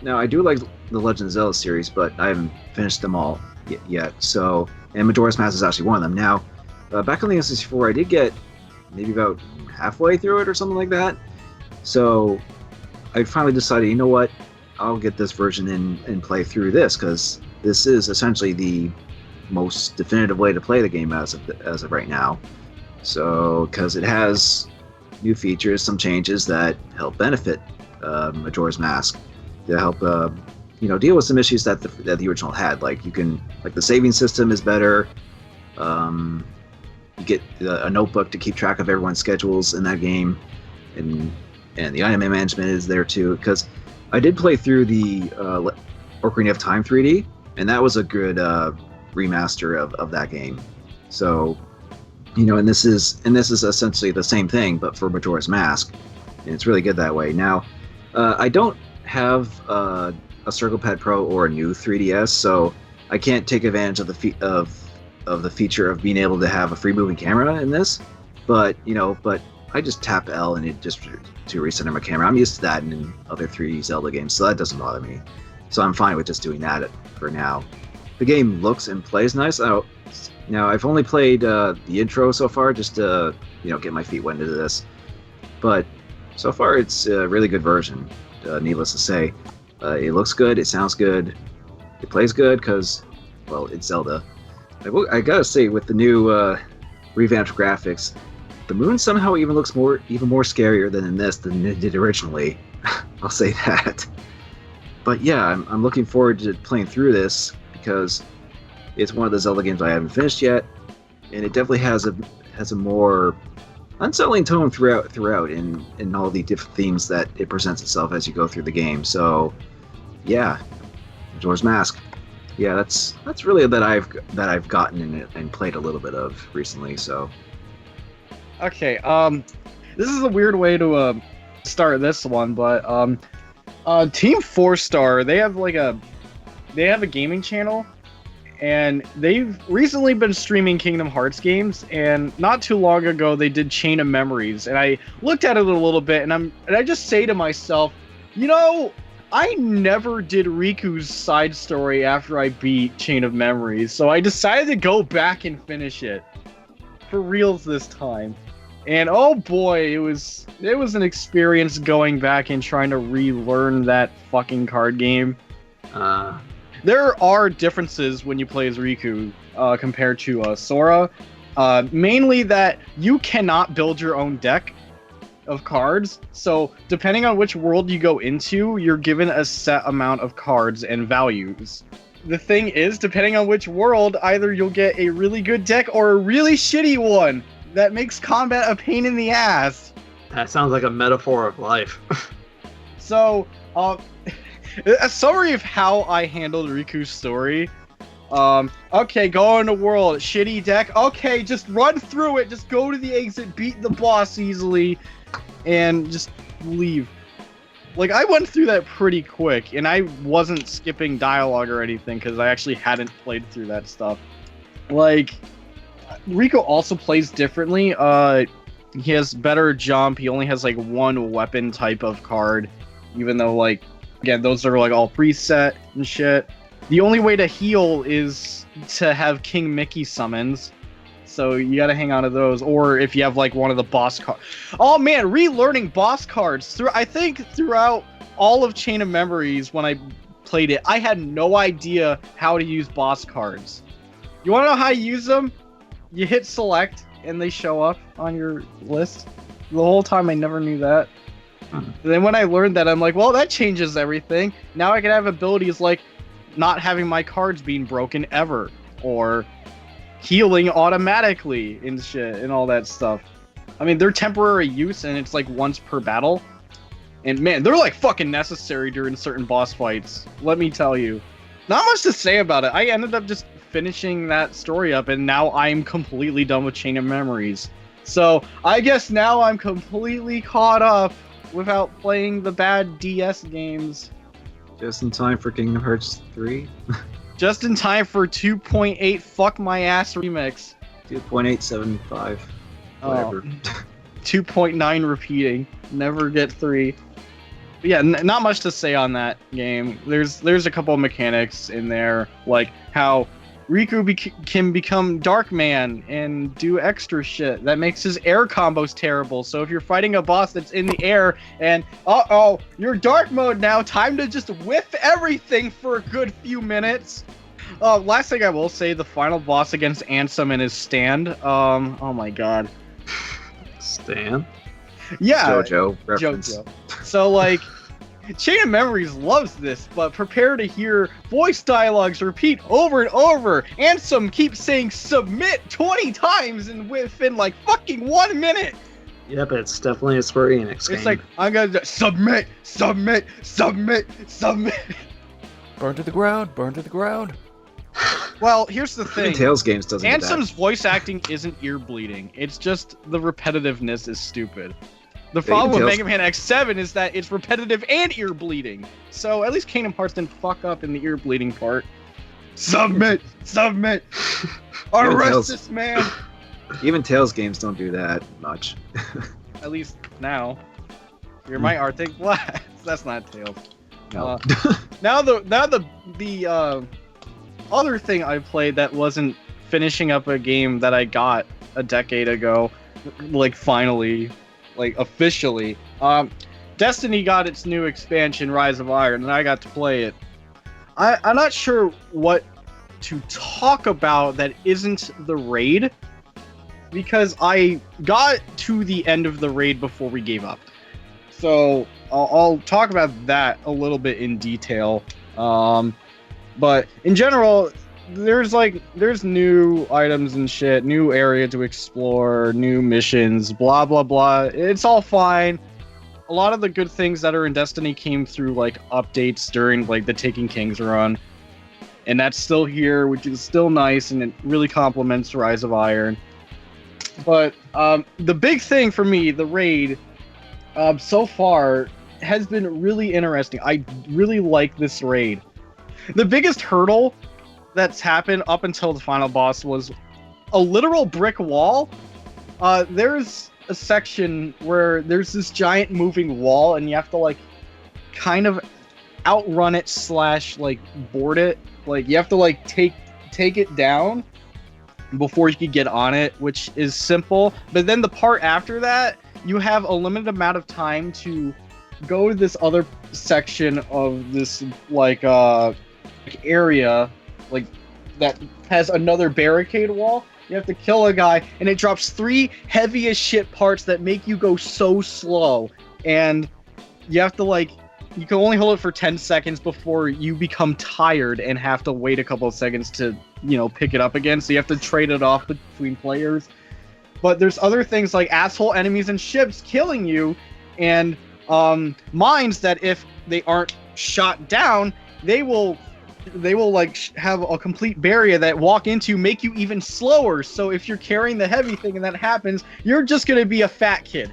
now I do like the Legend of Zelda series, but I haven't finished them all yet. So, and Majora's Mask is actually one of them. Now, back on the N64, I did get maybe about halfway through it or something like that. So I finally decided, you know what, I'll get this version and play through this, because this is essentially the most definitive way to play the game as of right now. So, because it has new features, some changes that help benefit Majora's Mask, to help deal with some issues that the original had. The saving system is better. You get a notebook to keep track of everyone's schedules in that game, and the item management is there too, because I did play through the Ocarina of Time 3D, and that was a good remaster of that game. So, and this is essentially the same thing, but for Majora's Mask, and it's really good that way. Now, I don't have a Circle Pad Pro or a new 3DS, so I can't take advantage of the feature of being able to have a free moving camera in this. But I just tap L and it just to recenter my camera. I'm used to that in other 3D Zelda games, so that doesn't bother me. So I'm fine with just doing that for now. The game looks and plays nice. Now I've only played the intro so far, just to get my feet wet into this. But so far it's a really good version. Needless to say, it looks good, it sounds good, it plays good because, it's Zelda. I gotta say, with the new revamped graphics, the moon somehow even looks even more scarier than it did originally. I'll say that. But yeah, I'm looking forward to playing through this, because it's one of the Zelda games I haven't finished yet, and it definitely has a more unsettling tone throughout in all the different themes that it presents itself as you go through the game. So yeah, Majora's Mask. Yeah, that's really that I've gotten in it and played a little bit of recently. So Okay, this is a weird way to start this one, but Team 4-Star, they have a gaming channel, and they've recently been streaming Kingdom Hearts games, and not too long ago they did Chain of Memories, and I looked at it a little bit, and I just say to myself, you know, I never did Riku's side story after I beat Chain of Memories, so I decided to go back and finish it for reals this time. And oh boy, it was an experience going back and trying to relearn that fucking card game. There are differences when you play as Riku compared to Sora. Mainly that you cannot build your own deck of cards. So depending on which world you go into, you're given a set amount of cards and values. The thing is, depending on which world, either you'll get a really good deck or a really shitty one that makes combat a pain in the ass. That sounds like a metaphor of life. So, a summary of how I handled Riku's story. Okay, go in the world, shitty deck. Okay, just run through it. Just go to the exit, beat the boss easily, and just leave. Like, I went through that pretty quick, and I wasn't skipping dialogue or anything, because I actually hadn't played through that stuff. Like, Riku also plays differently. He has better jump. He only has, like, one weapon type of card, even though, like, again, those are, like, all preset and shit. The only way to heal is to have King Mickey summons. So you gotta hang on to those, or if you have like one of the boss cards. Oh man, relearning boss cards. I think throughout all of Chain of Memories, when I played it, I had no idea how to use boss cards. You wanna know how you use them? You hit select, and they show up on your list. The whole time I never knew that. Then when I learned that, I'm like, well, that changes everything. Now I can have abilities like not having my cards being broken ever, or healing automatically and shit and all that stuff. I mean, they're temporary use and it's like once per battle. And man, they're like fucking necessary during certain boss fights. Let me tell you. Not much to say about it. I ended up just finishing that story up and now I'm completely done with Chain of Memories. So I guess now I'm completely caught up without playing the bad DS games. Just in time for Kingdom Hearts 3. Just in time for 2.8 Fuck My Ass Remix. 2.875. Whatever. 2.9 repeating. Never get 3. But yeah, not much to say on that game. There's a couple of mechanics in there, like how Riku can become Darkman and do extra shit that makes his air combos terrible. So if you're fighting a boss that's in the air and you're dark mode now, time to just whiff everything for a good few minutes. Last thing I will say, the final boss against Ansem and his stand. Oh my god. Stan? Yeah. JoJo reference. JoJo. So like, Chain of Memories loves this, but prepare to hear voice dialogues repeat over and over. Ansem keeps saying submit 20 times and within like fucking 1 minute. Yep, it's definitely a Square Enix game. It's like, I'm gonna submit. Burn to the ground, burn to the ground. Well, here's the thing. Even Tales games doesn't do that. Ansem's voice acting isn't ear bleeding. It's just the repetitiveness is stupid. The problem with Mega Man X7 is that it's repetitive and ear bleeding. So at least Kingdom Hearts didn't fuck up in the ear bleeding part. Submit! Arrest this man! Even Tales games don't do that much. At least now. You're my Arctic Blast. That's not Tales. No. Now the other thing I played that wasn't finishing up a game that I got a decade ago, like finally, like officially. Destiny got its new expansion, Rise of Iron, and I got to play it. I'm not sure what to talk about that isn't the raid, because I got to the end of the raid before we gave up. So I'll talk about that a little bit in detail. But in general, there's new items and shit, new area to explore, new missions, blah blah blah. It's all fine. A lot of the good things that are in Destiny came through like updates during like the Taken Kings run, and that's still here, which is still nice, and it really complements Rise of Iron. But the big thing for me, the raid, so far has been really interesting. I really like this raid. The biggest hurdle that's happened up until the final boss was a literal brick wall. There's a section where there's this giant moving wall, and you have to like kind of outrun it / like board it. Like you have to like take it down before you can get on it, which is simple. But then the part after that, you have a limited amount of time to go to this other section of this like area like that has another barricade wall. You have to kill a guy, and it drops 3 heavy as shit parts that make you go so slow. And you have to like, you can only hold it for 10 seconds before you become tired and have to wait a couple of seconds to, you know, pick it up again. So you have to trade it off between players. But there's other things like asshole enemies and ships killing you, and mines that if they aren't shot down, they will like have a complete barrier that walk into, make you even slower. So if you're carrying the heavy thing and that happens, you're just gonna be a fat kid.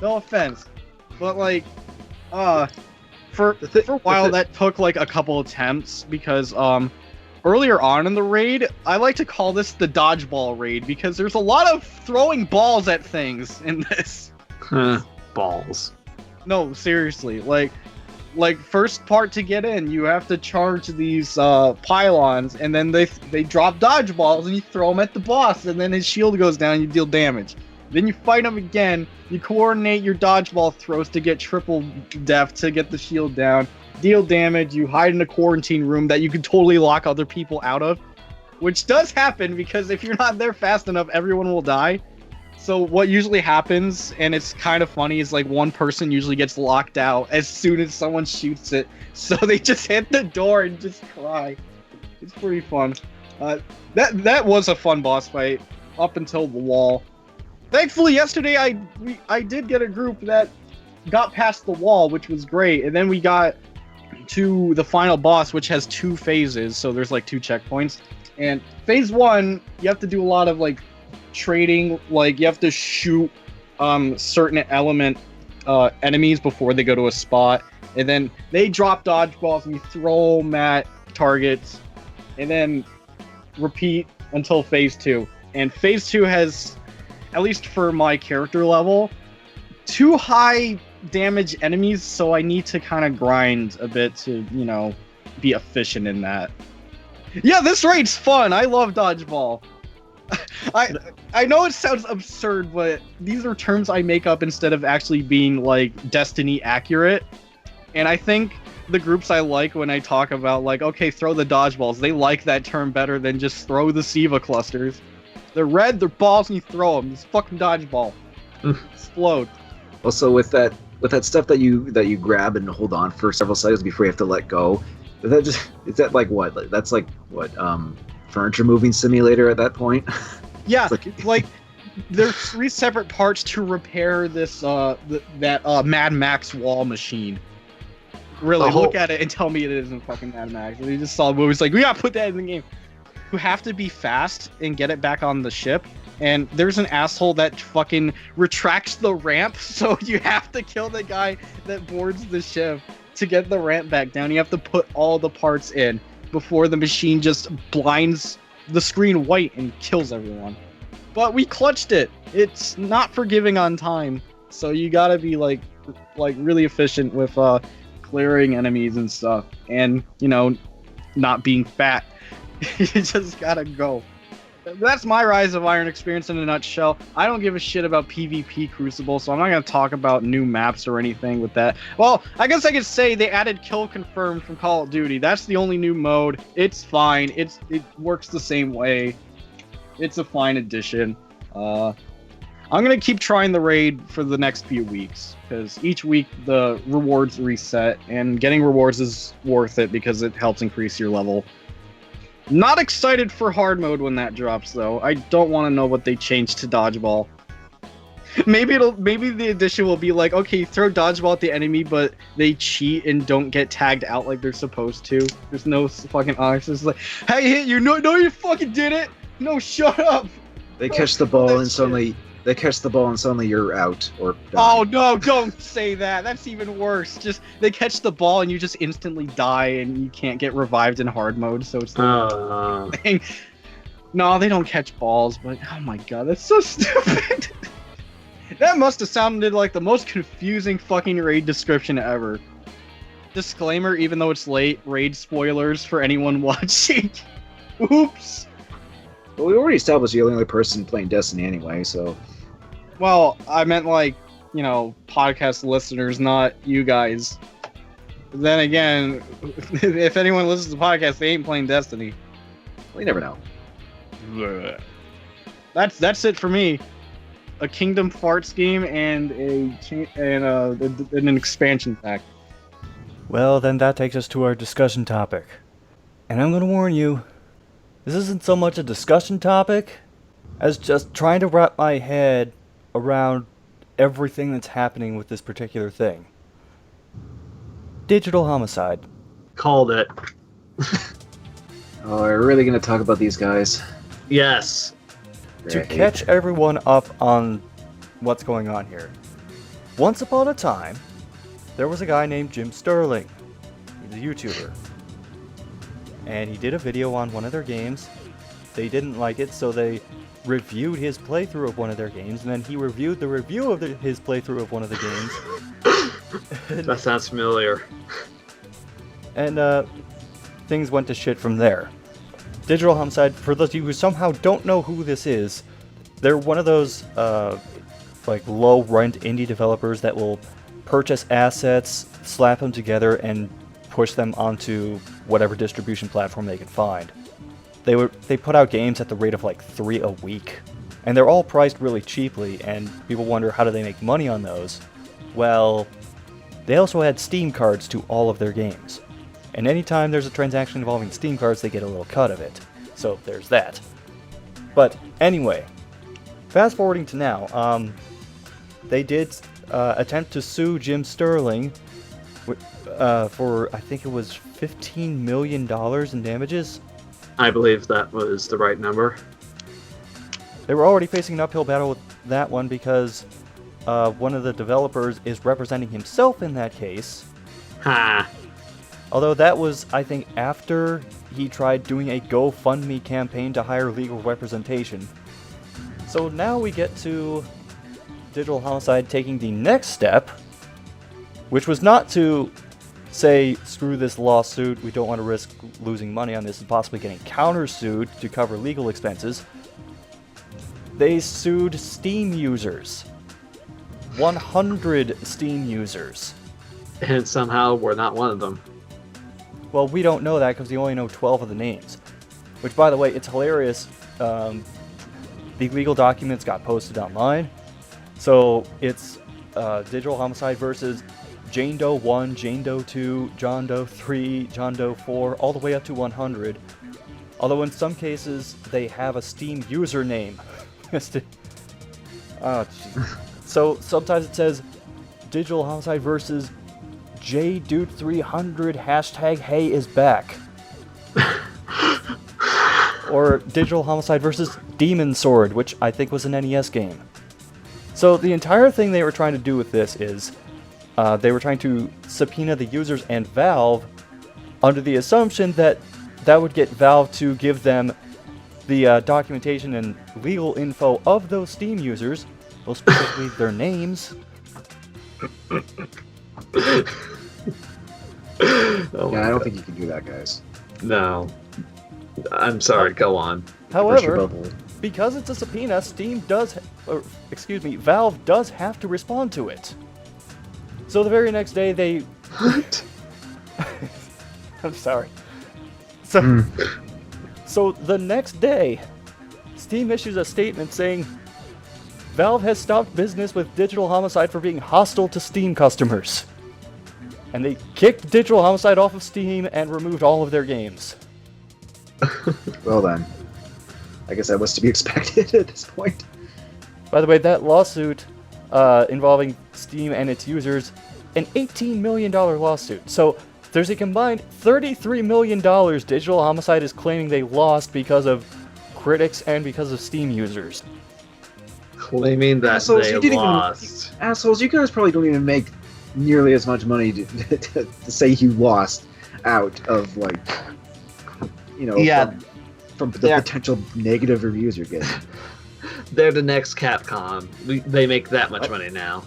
No offense, but like, for a while that took like a couple attempts because earlier on in the raid, I like to call this the dodgeball raid because there's a lot of throwing balls at things in this. Balls. No, seriously, like first part to get in, you have to charge these pylons, and then they drop dodgeballs, and you throw them at the boss, and then his shield goes down, and you deal damage. Then you fight him again, you coordinate your dodgeball throws to get triple def to get the shield down, deal damage, you hide in a quarantine room that you can totally lock other people out of, which does happen because if you're not there fast enough, everyone will die. So what usually happens, and it's kind of funny, is like one person usually gets locked out as soon as someone shoots it. So they just hit the door and just cry. It's pretty fun. That was a fun boss fight up until the wall. Thankfully, yesterday I did get a group that got past the wall, which was great. And then we got to the final boss, which has 2 phases. So there's like 2 checkpoints. And phase 1, you have to do a lot of like trading, like you have to shoot certain enemies before they go to a spot, and then they drop dodgeballs and you throw them at targets, and then repeat until phase 2. And phase 2 has, at least for my character level, 2 high damage enemies, so I need to kind of grind a bit to, you know, be efficient in that. Yeah, this raid's fun. I love dodgeball. I know it sounds absurd, but these are terms I make up instead of actually being like Destiny accurate. And I think the groups I like when I talk about like, okay, throw the dodgeballs, they like that term better than just throw the SIVA clusters. They're red, they're balls, and you throw them. It's fucking dodgeball. Explode. Also, with that stuff that you grab and hold on for several seconds before you have to let go, is that like what? That's like what? Furniture moving simulator at that point. Yeah, like there's 3 separate parts to repair this that Mad Max wall machine. Really, look at it and tell me it isn't fucking Mad Max. They just saw movies like, we gotta put that in the game. You have to be fast and get it back on the ship. And there's an asshole that fucking retracts the ramp, so you have to kill the guy that boards the ship to get the ramp back down. You have to put all the parts in before the machine just blinds the screen white and kills everyone. But we clutched it. It's not forgiving on time, so you gotta be like really efficient with clearing enemies and stuff, and you know, not being fat. You just gotta go. That's my Rise of Iron experience in a nutshell. I don't give a shit about PvP Crucible, so I'm not going to talk about new maps or anything with that. Well, I guess I could say they added Kill Confirmed from Call of Duty. That's the only new mode. It's fine. It works the same way. It's a fine addition. I'm going to keep trying the raid for the next few weeks, because each week the rewards reset, and getting rewards is worth it because it helps increase your level. Not excited for hard mode when that drops, though. I don't want to know what they changed to dodgeball. Maybe the addition will be like, okay, throw dodgeball at the enemy, but they cheat and don't get tagged out like they're supposed to. There's no fucking honest. It's like, hey, hit you. No, you fucking did it. No, shut up. They catch the ball and suddenly you're out or die. Oh no, don't say that. That's even worse. Just they catch the ball and you just instantly die and you can't get revived in hard mode, so it's the thing. No, they don't catch balls, but oh my god, that's so stupid. That must have sounded like the most confusing fucking raid description ever. Disclaimer, even though it's late, raid spoilers for anyone watching. Oops. Well, we already established you're the only person playing Destiny anyway, so... Well, I meant like, podcast listeners, not you guys. Then again, if anyone listens to the podcast, they ain't playing Destiny. Well, you never know. That's it for me. A Kingdom Farts game and an expansion pack. Well, then that takes us to our discussion topic. And I'm going to warn you, this isn't so much a discussion topic as just trying to wrap my head around everything that's happening with this particular thing. Digital homicide. Called it. Oh, are we really going to talk about these guys? Yes. To catch everyone up on what's going on here. Once upon a time, there was a guy named Jim Sterling. He's a YouTuber. And he did a video on one of their games. They didn't like it, so they reviewed his playthrough of one of their games, and then he reviewed the review of his playthrough of one of the games. That sounds familiar. And things went to shit from there. Digital Homicide, for those of you who somehow don't know who this is, they're one of those low-rent indie developers that will purchase assets, slap them together, and push them onto whatever distribution platform they can find. They put out games at the rate of like 3 a week, and they're all priced really cheaply, and people wonder how do they make money on those. Well, they also had Steam cards to all of their games. And anytime there's a transaction involving Steam cards, they get a little cut of it. So there's that. But anyway, fast forwarding to now, they did attempt to sue Jim Sterling for, I think it was $15 million in damages. I believe that was the right number. They were already facing an uphill battle with that one because one of the developers is representing himself in that case. Ha! Although that was, I think, after he tried doing a GoFundMe campaign to hire legal representation. So now we get to Digital Homicide taking the next step, which was not to say, screw this lawsuit, we don't want to risk losing money on this and possibly getting countersued to cover legal expenses. They sued Steam users. 100 Steam users. And somehow we're not one of them. Well, we don't know that because we only know 12 of the names. Which, by the way, it's hilarious. The legal documents got posted online. So it's Digital Homicide versus Jane Doe 1, Jane Doe 2, John Doe 3, John Doe 4, all the way up to 100. Although in some cases, they have a Steam username. Oh, so sometimes it says Digital Homicide versus JDude300 #Hey is back. Or Digital Homicide versus Demon Sword, which I think was an NES game. So the entire thing they were trying to do with this is they were trying to subpoena the users and Valve under the assumption that that would get Valve to give them the documentation and legal info of those Steam users, well, specifically their names. Yeah, I don't think you can do that, guys. No. I'm sorry, go on. However, because it's a subpoena, Valve does have to respond to it. So the very next day they... What? I'm sorry. So the next day, Steam issues a statement saying Valve has stopped business with Digital Homicide for being hostile to Steam customers. And they kicked Digital Homicide off of Steam and removed all of their games. Well then, I guess that was to be expected at this point. By the way, that lawsuit involving Steam and its users, an $18 million lawsuit. So there's a combined $33 million Digital Homicide is claiming they lost because of critics and because of Steam users. Claiming that Assholes, they you didn't lost. Assholes, you guys probably don't even make nearly as much money to say you lost out of, like, you know, Yeah. from the potential negative reviews you're getting. They're the next Capcom. They make that much money now.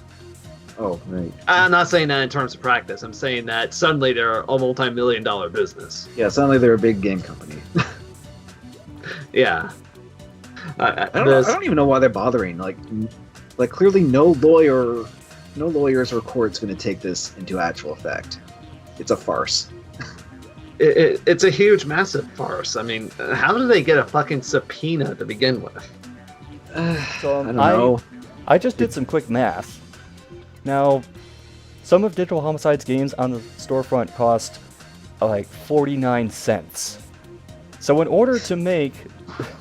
Oh, right. I'm not saying that in terms of practice. I'm saying that suddenly they're a multi-million-dollar business. Yeah, suddenly they're a big game company. Yeah. I don't even know why they're bothering. Like clearly no lawyers or court's going to take this into actual effect. It's a farce. It's a huge, massive farce. I mean, how do they get a fucking subpoena to begin with? So I don't know. I just did some quick math. Now, some of Digital Homicide's games on the storefront cost like 49 cents. So in order to make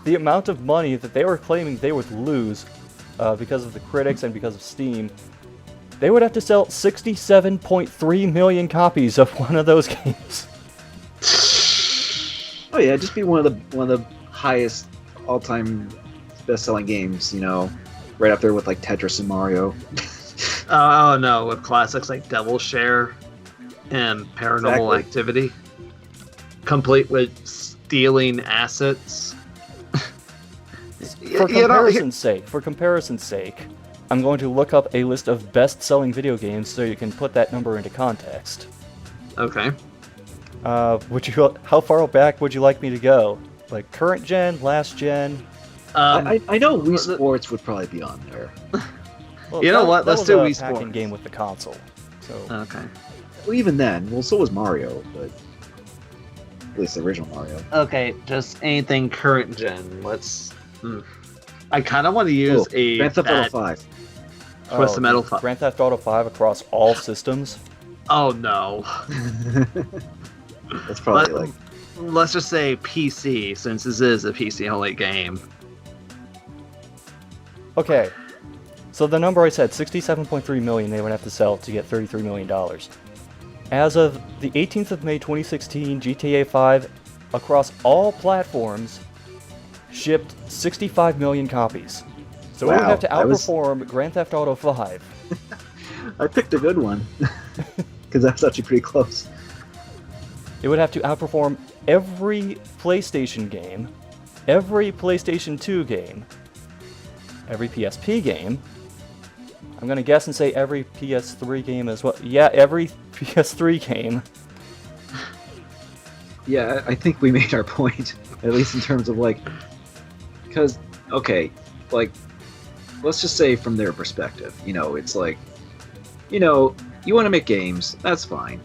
the amount of money that they were claiming they would lose because of the critics and because of Steam, they would have to sell 67.3 million copies of one of those games. Oh yeah, just be one of the highest all-time best-selling games, you know, right up there with like Tetris and Mario. Oh no, with classics like Devil Share and Paranormal Activity, complete with stealing assets. For comparison's sake, I'm going to look up a list of best-selling video games so you can put that number into context. Okay. How far back would you like me to go? Like current gen, last gen? I know Wii Sports would probably be on there. Well, you know what? Let's do Wii Sports. Packing Sports. game with the console. So Okay. Well, even then, well, so was Mario, but at least the original Mario. Okay, just anything current gen. Let's. I kind of want to use a Grand Theft Auto 5. Twisted Metal 5. Grand Theft Auto 5 across all systems. Oh no. That's probably Let's just say PC, since this is a PC only game. Okay, so the number I said, 67.3 million they would have to sell to get $33 million. As of the 18th of May 2016, GTA 5 across all platforms shipped 65 million copies. So it would have to outperform Grand Theft Auto 5. I picked a good one, because that's actually pretty close. It would have to outperform every PlayStation game, every PlayStation 2 game, every PSP game. I'm going to guess and say every PS3 game as well. Yeah, every PS3 game. Yeah, I think we made our point, at least in terms of because, okay, let's just say from their perspective, it's like, you want to make games, that's fine.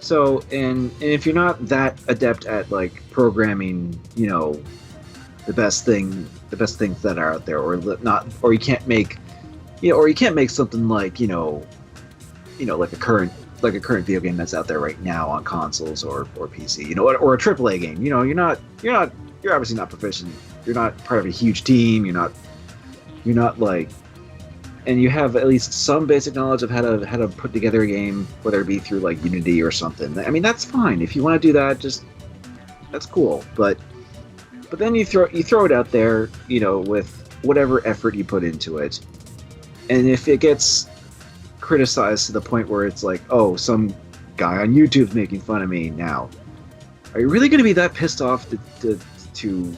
So, and if you're not that adept at programming, the best things that are out there, or you can't make, or you can't make something like a current video game that's out there right now on consoles or PC, or a AAA game. You're obviously not proficient. You're not part of a huge team. You're not and you have at least some basic knowledge of how to put together a game, whether it be through Unity or something. I mean, that's fine. If you want to do that, that's cool. But then you throw it out there, with whatever effort you put into it. And if it gets criticized to the point where it's like, oh, some guy on YouTube's making fun of me now, are you really going to be that pissed off to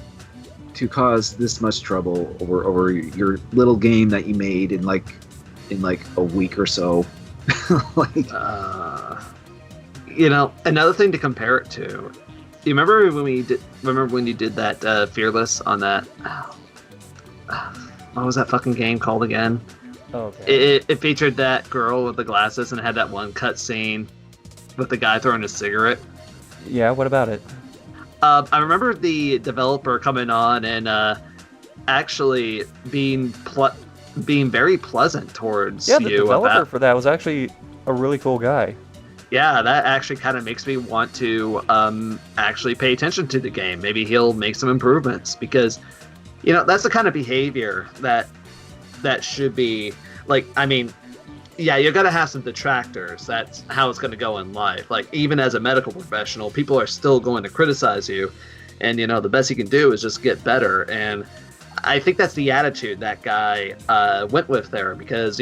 cause this much trouble over your little game that you made in a week or so? Another thing to compare it to. You remember when you did that Fearless on that? What was that fucking game called again? Okay. It featured that girl with the glasses and had that one cut scene with the guy throwing a cigarette. Yeah, what about it? I remember the developer coming on and actually being very pleasant towards you. Yeah, the developer for that was actually a really cool guy. Yeah, that actually kind of makes me want to actually pay attention to the game. Maybe he'll make some improvements, because that's the kind of behavior that should be yeah, you gotta have some detractors. That's how it's gonna go in life. Even as a medical professional, people are still going to criticize you. And the best you can do is just get better. And I think that's the attitude that guy went with there, because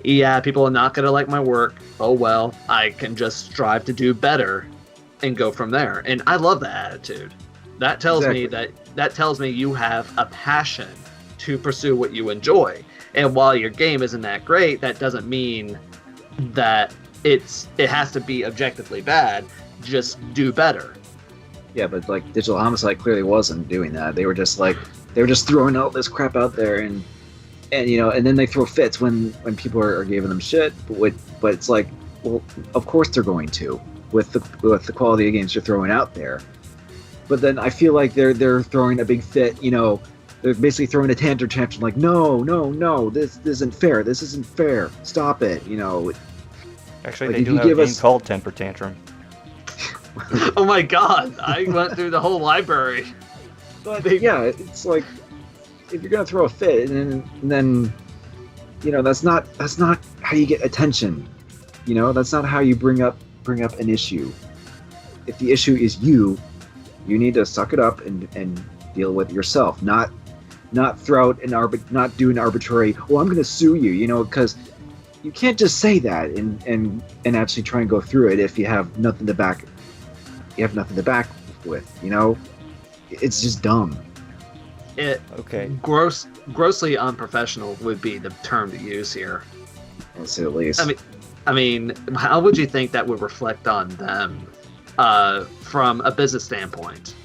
yeah, people are not going to like my work. Oh well, I can just strive to do better and go from there. And I love that attitude. That tells me that tells me you have a passion to pursue what you enjoy. And while your game isn't that great, that doesn't mean that it has to be objectively bad. Just do better. Yeah, but like Digital Homicide clearly wasn't doing that. They were just throwing all this crap out there, and then they throw fits when people are giving them shit. But it's like, well, of course they're going to with the quality of games you're throwing out there. But then I feel like they're throwing a big fit. They're basically throwing a tantrum, like, no, this isn't fair. This isn't fair. Stop it. Actually, like they do have a game called Temper Tantrum. Oh my god, I went through the whole library. But yeah, it's like, if you're gonna throw a fit, and then that's not how you get attention. That's not how you bring up an issue. If the issue is you need to suck it up and deal with it yourself, not throw out not do an arbitrary, well, I'm gonna sue you, because you can't just say that and actually try and go through it if you have nothing to back with. It's just dumb. Okay. Grossly unprofessional would be the term to use here. I'll say at least. I mean, how would you think that would reflect on them from a business standpoint?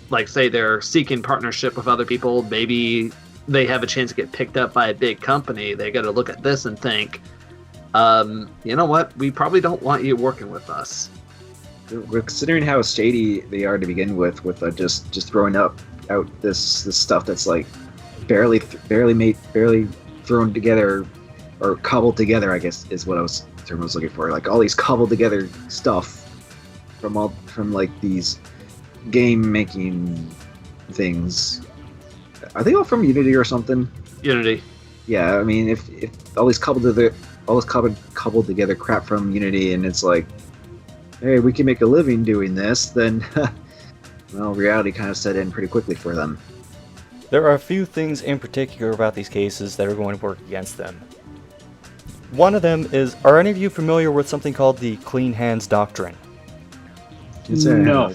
Like, say they're seeking partnership with other people, maybe they have a chance to get picked up by a big company. They got to look at this and think, you know what? We probably don't want you working with us. Considering how shady they are to begin with just throwing out this stuff that's like barely thrown together or cobbled together, I guess is what the term I was looking for. Like all these cobbled together stuff from like these game making things. Are they all from Unity or something? Unity. Yeah, I mean, if all these cobbled together crap from Unity, and it's like, hey, we can make a living doing this, then well, reality kind of set in pretty quickly for them. There are a few things in particular about these cases that are going to work against them. One of them is, are any of you familiar with something called the clean hands doctrine? No.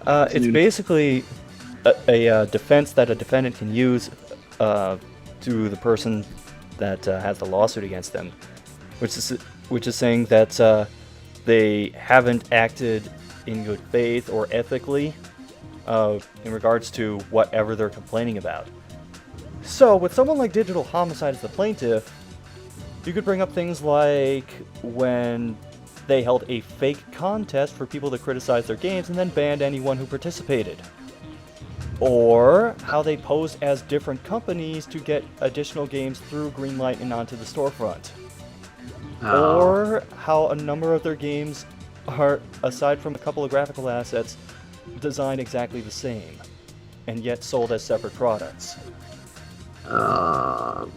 It's basically a defense that a defendant can use to the person that has the lawsuit against them, which is saying that they haven't acted in good faith or ethically in regards to whatever they're complaining about. So, with someone like Digital Homicide as the plaintiff, you could bring up things like when they held a fake contest for people to criticize their games and then banned anyone who participated. Or how they posed as different companies to get additional games through Greenlight and onto the storefront. Or how a number of their games are, aside from a couple of graphical assets, designed exactly the same, and yet sold as separate products.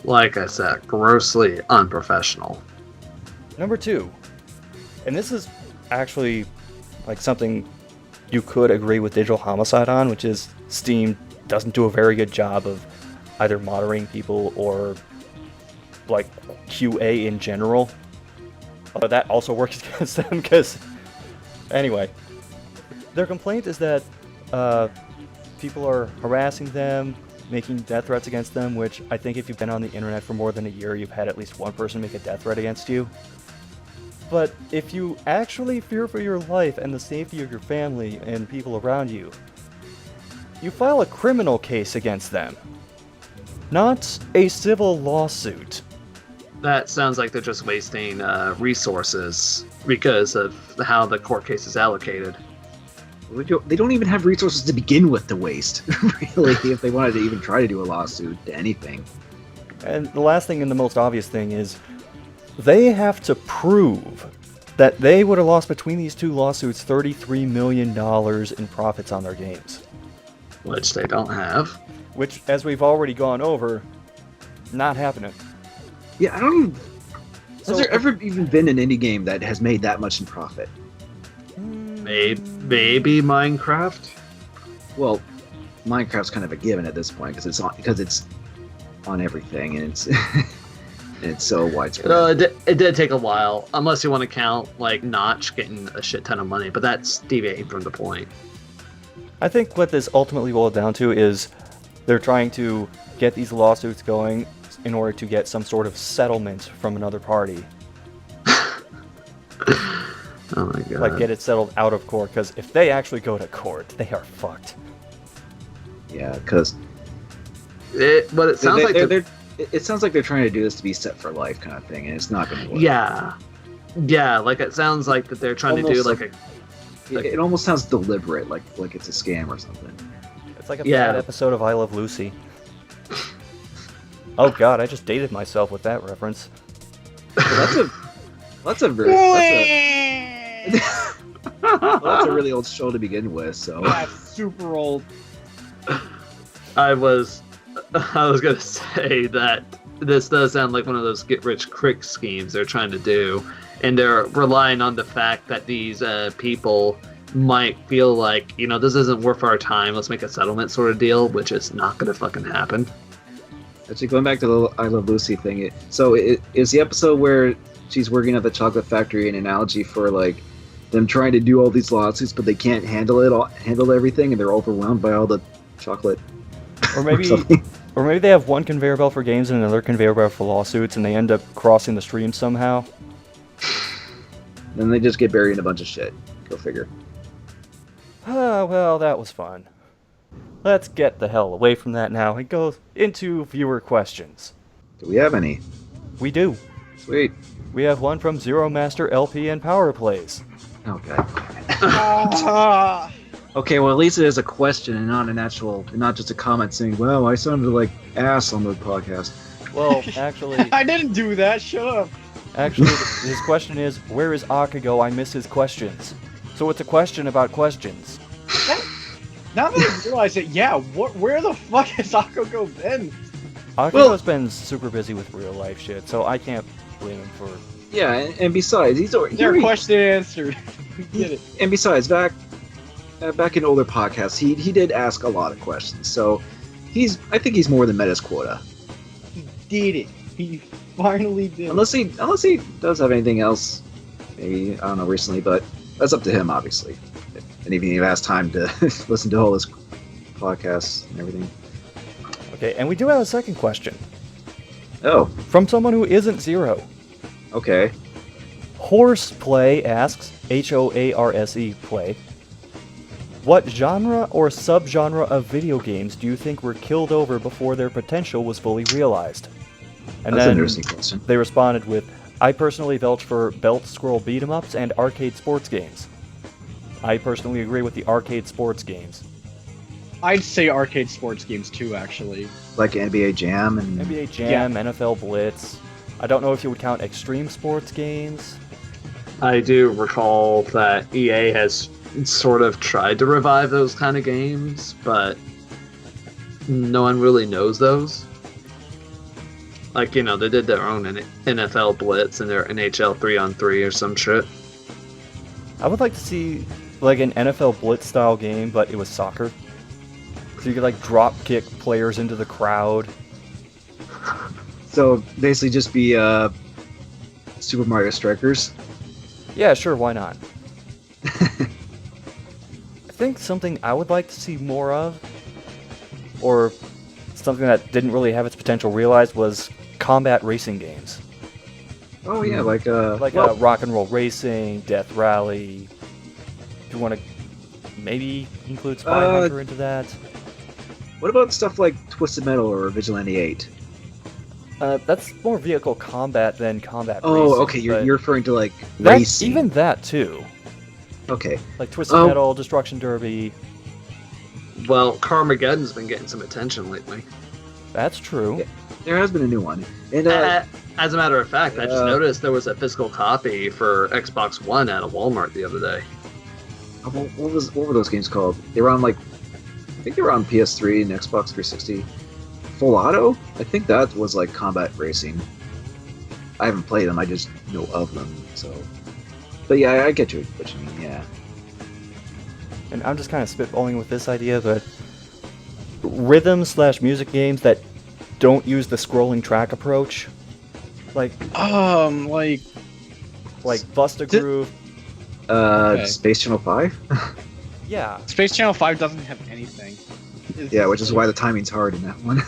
Like I said, grossly unprofessional. Number 2, and this is actually like something you could agree with Digital Homicide on, which is Steam doesn't do a very good job of either moderating people or like QA in general. But that also works against them because, anyway, their complaint is that people are harassing them, making death threats against them, which I think if you've been on the internet for more than a year, you've had at least one person make a death threat against you. But if you actually fear for your life and the safety of your family and people around you, you file a criminal case against them, not a civil lawsuit. That sounds like they're just wasting resources because of how the court case is allocated. They don't even have resources to begin with to waste, really, if they wanted to even try to do a lawsuit to anything. And the last thing and the most obvious thing is, they have to prove that they would have lost between these two lawsuits $33 million in profits on their games. Which they don't have. Which, as we've already gone over, not happening. Yeah, I don't even... Has there ever even been an indie game that has made that much in profit? Maybe Minecraft? well, Minecraft's kind of a given at this point because it's on everything and it's and it's so widespread. No, it did take a while, unless you want to count like Notch getting a shit ton of money, but that's deviating from the point. I think what this ultimately boils down to is they're trying to get these lawsuits going in order to get some sort of settlement from another party. Oh my god. Like, get it settled out of court, because if they actually go to court, they are fucked. Yeah, because But it sounds like it sounds like they're trying to do this to be set for life kind of thing, and it's not going to work. Yeah, like it sounds like that they're trying to do like a. It almost sounds deliberate, like it's a scam or something. It's like a bad episode of I Love Lucy. Oh god, I just dated myself with that reference. That's a really old show to begin with. So That's super old. I was gonna say that this does sound like one of those get-rich-quick schemes they're trying to do, and they're relying on the fact that these people might feel like, you know, this isn't worth our time, let's make a settlement sort of deal, which is not gonna fucking happen. actually, going back to the I Love Lucy thing, is the episode where she's working at the chocolate factory an analogy for like them trying to do all these lawsuits, but they can't handle everything, and they're overwhelmed by all the chocolate. Or maybe they have one conveyor belt for games and another conveyor belt for lawsuits, and they end up crossing the stream somehow. Then they just get buried in a bunch of shit. Go figure. Ah, well, that was fun. Let's get the hell away from that now and go into viewer questions. Do we have any? We do. Sweet. We have one from Zero Master LP and Power Plays. Okay. Ah. Okay, well, at least it is a question and not just a comment saying, "Well, I sounded like ass on the podcast." Well, actually, I didn't do that. Shut up. his question is, where is Akago? I miss his questions. So it's a question about questions. Now that I realize it, yeah. Where the fuck has Akago been? Akago's been super busy with real life shit, so I can't blame him for. Yeah, and besides, Their question answered. Get it. And besides, back in older podcasts, he did ask a lot of questions, so I think he's more than met his quota. He did it. He finally did. Unless he does have anything else, maybe, I don't know, recently, but that's up to him, obviously. And even if he has time to listen to all his podcasts and everything. Okay, and we do have a second question. Oh, From someone who isn't Zero. okay. Horseplay asks, Horse play, what genre or subgenre of video games do you think were killed over before their potential was fully realized? And That's then an interesting question. they responded with, I personally vouch for belt scroll beat 'em ups and arcade sports games. I personally agree with the arcade sports games. I'd say arcade sports games too, actually. Like NBA Jam and... NBA Jam, NFL Blitz. I don't know if you would count extreme sports games. I do recall that EA has sort of tried to revive those kind of games, but no one really knows those. Like, you know, they did their own NFL Blitz and their NHL 3-on-3 or some shit. I would like to see like an NFL Blitz style game, but it was soccer. So you could like drop kick players into the crowd. So basically just be Super Mario Strikers. Yeah, sure, why not? I think something I would like to see more of, or something that didn't really have its potential realized, was combat racing games. Oh yeah, like Rock and Roll Racing, Death Rally. If you want to maybe include Spy Hunter into that. What about stuff like Twisted Metal or Vigilante 8? That's more vehicle combat than combat racing. Oh, okay, you're referring to like that, racing. even that too. Okay. Like Twisted Metal, Destruction Derby. Well, Carmageddon's been getting some attention lately. That's true. Yeah, there has been a new one. And As a matter of fact, I just noticed there was a physical copy for Xbox One at a Walmart the other day. what were those games called? They were on I think they were on PS3 and Xbox 360. Full Auto? I think that was like combat racing. I haven't played them, I just know of them, so. But yeah, I get what you mean, yeah. and I'm just kind of spitballing with this idea, but rhythm/music games that don't use the scrolling track approach, like Busta Groove. Okay. Space Channel 5? Yeah. Space Channel 5 doesn't have anything. Yeah, which is why the timing's hard in that one.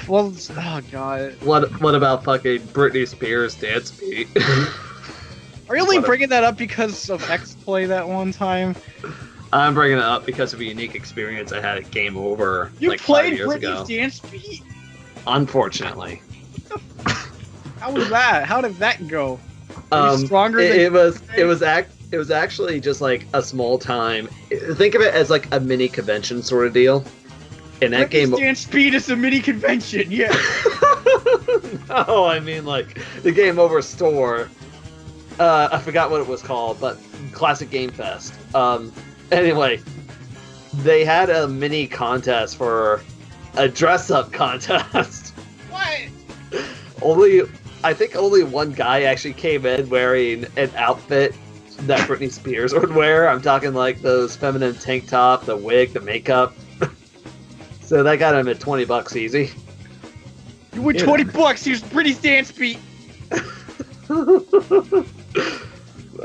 Well, oh god. What about fucking Britney Spears dance beat? Are you only bringing that up because of X-Play that one time? I'm bringing it up because of a unique experience I had at Game Over You like 5 played years Britney's ago. dance beat? Unfortunately. How was that? How did that go? Are you stronger than it was actually just like a small time. Think of it as like a mini convention sort of deal. In that Britney's game, dance beat is a mini convention. Yeah. no, I mean like the Game Over store. I forgot what it was called, but Classic Game Fest. Anyway, they had a mini contest for a dress-up contest. What? I think only one guy actually came in wearing an outfit that Britney Spears would wear. I'm talking like those feminine tank top, the wig, the makeup. So that got him at $20 easy. You win $20. Here's Britney's dance beat.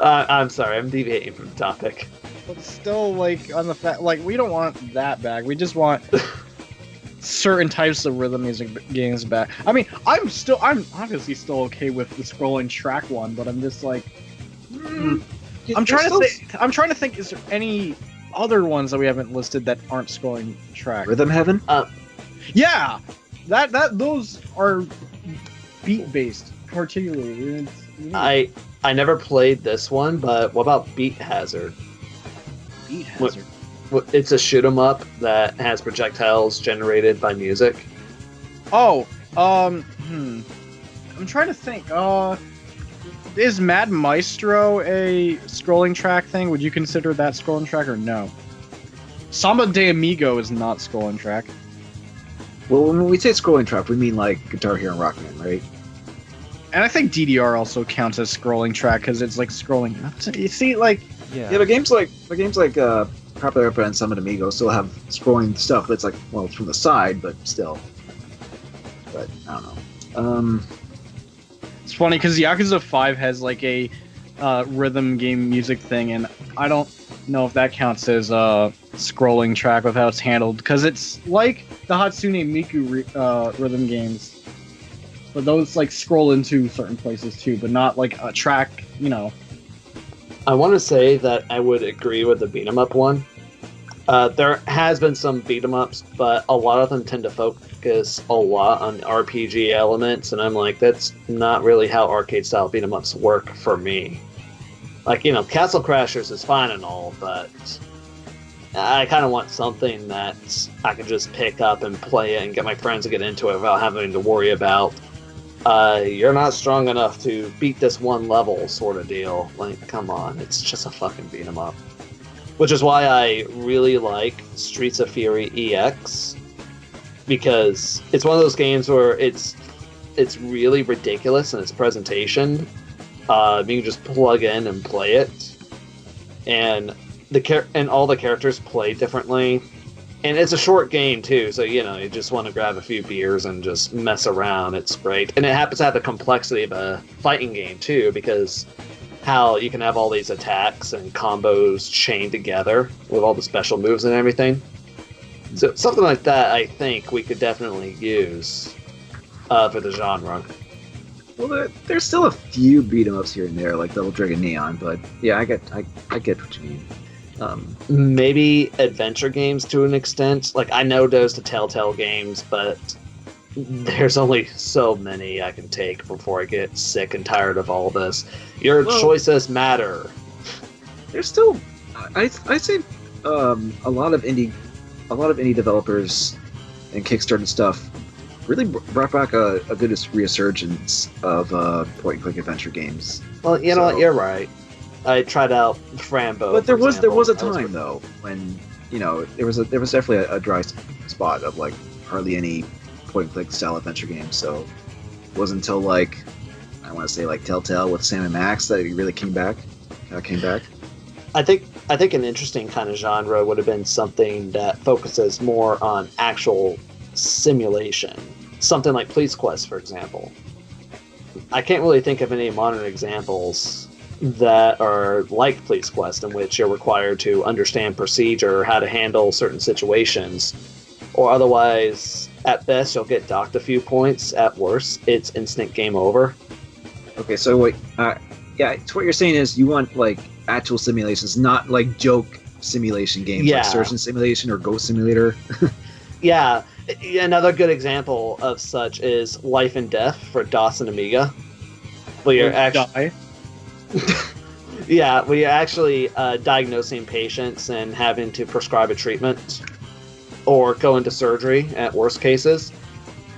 I'm sorry, I'm deviating from the topic. But still, like, on the fact, like, we don't want that back. We just want certain types of rhythm music games back. I mean, I'm obviously still okay with the scrolling track one, but I'm just like, I'm trying to think. Is there any other ones that we haven't listed that aren't scrolling track? Rhythm Heaven? Yeah, those are beat based, particularly. I never played this one, but what about Beat Hazard? Beat Hazard. It's a shoot 'em up that has projectiles generated by music. Oh, I'm trying to think. Is Mad Maestro a scrolling track thing? Would you consider that scrolling track or no? Samba de Amigo is not scrolling track. Well, when we say scrolling track, we mean like Guitar Hero and Rockman, right? And I think DDR also counts as scrolling track because it's like scrolling. You see, like, Yeah. Yeah, but games like Popular Opera and Summit Amigo still have scrolling stuff that's like, well, it's from the side, but still. But I don't know. it's funny because Yakuza 5 has like a rhythm game music thing, and I don't know if that counts as scrolling track with how it's handled because it's like the Hatsune Miku rhythm games. But those like scroll into certain places too, but not like a track, you know. I want to say that I would agree with the beat 'em up one. There has been some beat 'em ups, but a lot of them tend to focus a lot on RPG elements, and I'm like, that's not really how arcade style beat 'em ups work for me. Like, you know, Castle Crashers is fine and all, but I kind of want something that I can just pick up and play it and get my friends to get into it without having to worry about you're not strong enough to beat this one level sort of deal. Like, come on, it's just a fucking beat 'em up. Which is why I really like Streets of Fury EX, because it's one of those games where it's really ridiculous in its presentation. You can just plug in and play it, and all the characters play differently. And it's a short game, too, so, you know, you just want to grab a few beers and just mess around. It's great. And it happens to have the complexity of a fighting game, too, because how you can have all these attacks and combos chained together with all the special moves and everything. So something like that, I think, we could definitely use for the genre. Well, there's still a few beat-em-ups here and there, like Double Dragon Neon, but yeah, I get what you mean. Maybe adventure games to an extent. Like, I know those the Telltale games, but there's only so many I can take before I get sick and tired of all this. Your choices matter. There's still, I say, a lot of indie developers and Kickstarter stuff really brought back a good resurgence of point-and-click adventure games. Well, you know what, you're right. I tried out Frambo. But there was a time though when, you know, there was definitely a dry spot of like hardly any point-and-click style adventure games. So it wasn't until like, I want to say like Telltale with Sam and Max that it really came back. I think an interesting kind of genre would have been something that focuses more on actual simulation. Something like Police Quest, for example. I can't really think of any modern examples that are like Police Quest, in which you're required to understand procedure, how to handle certain situations, or otherwise, at best, you'll get docked a few points. At worst, it's instant game over. Okay, so wait, yeah, so what you're saying is you want like actual simulations, not like joke simulation games like Surgeon Simulation or Ghost Simulator. Yeah, another good example of such is Life and Death for DOS and Amiga, where you're actually where you're actually diagnosing patients and having to prescribe a treatment or go into surgery at worst cases.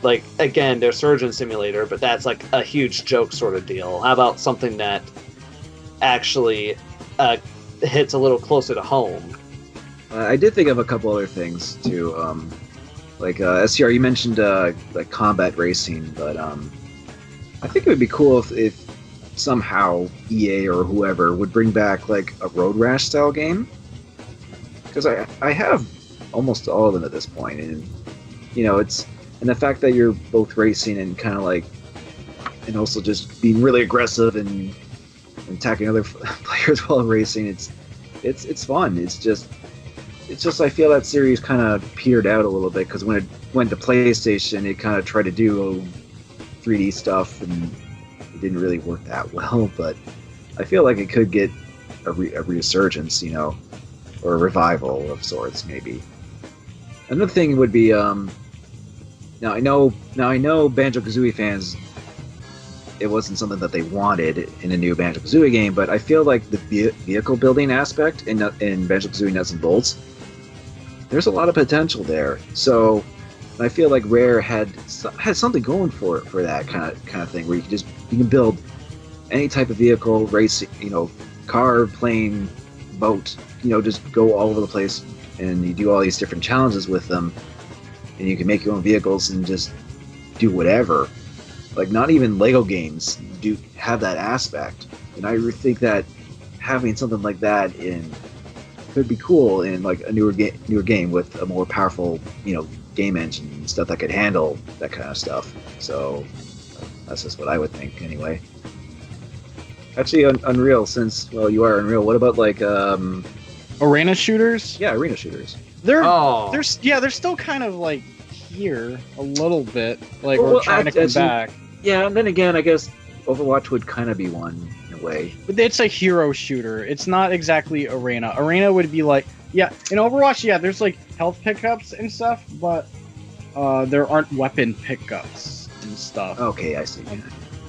Like, again, there's Surgeon Simulator, but that's like a huge joke sort of deal. How about something that actually hits a little closer to home? I did think of a couple other things too. Like SCR, you mentioned like combat racing, but I think it would be cool if somehow EA or whoever would bring back like a Road Rash style game, because I have almost all of them at this point, and you know, it's, and the fact that you're both racing and kind of like, and also just being really aggressive and attacking other players while racing, it's fun. It's just I feel that series kind of petered out a little bit, because when it went to PlayStation, it kind of tried to do 3D stuff, and it didn't really work that well. But I feel like it could get a resurgence, you know, or a revival of sorts, maybe. Another thing would be, now I know Banjo-Kazooie fans, it wasn't something that they wanted in a new Banjo-Kazooie game, but I feel like the vehicle building aspect in Banjo-Kazooie Nuts and Bolts, there's a lot of potential there. So I feel like Rare had something going for that kind of thing, where you can build any type of vehicle, race, you know, car, plane, boat, you know, just go all over the place, and you do all these different challenges with them, and you can make your own vehicles and just do whatever. Like, not even Lego games do have that aspect, and I think that having something like that could be cool in like a newer game with a more powerful, you know, game engine and stuff that could handle that kind of stuff. So that's just what I would think, anyway. Actually, Unreal, since, well, you are Unreal, what about like arena shooters? Yeah, arena shooters. They're still kind of like here a little bit. Like, we're trying to come back. Yeah, and then again, I guess Overwatch would kind of be one in a way. But it's a hero shooter. It's not exactly arena. Arena would be like, yeah, in Overwatch, yeah, there's like health pickups and stuff, but there aren't weapon pickups and stuff. Okay, I see.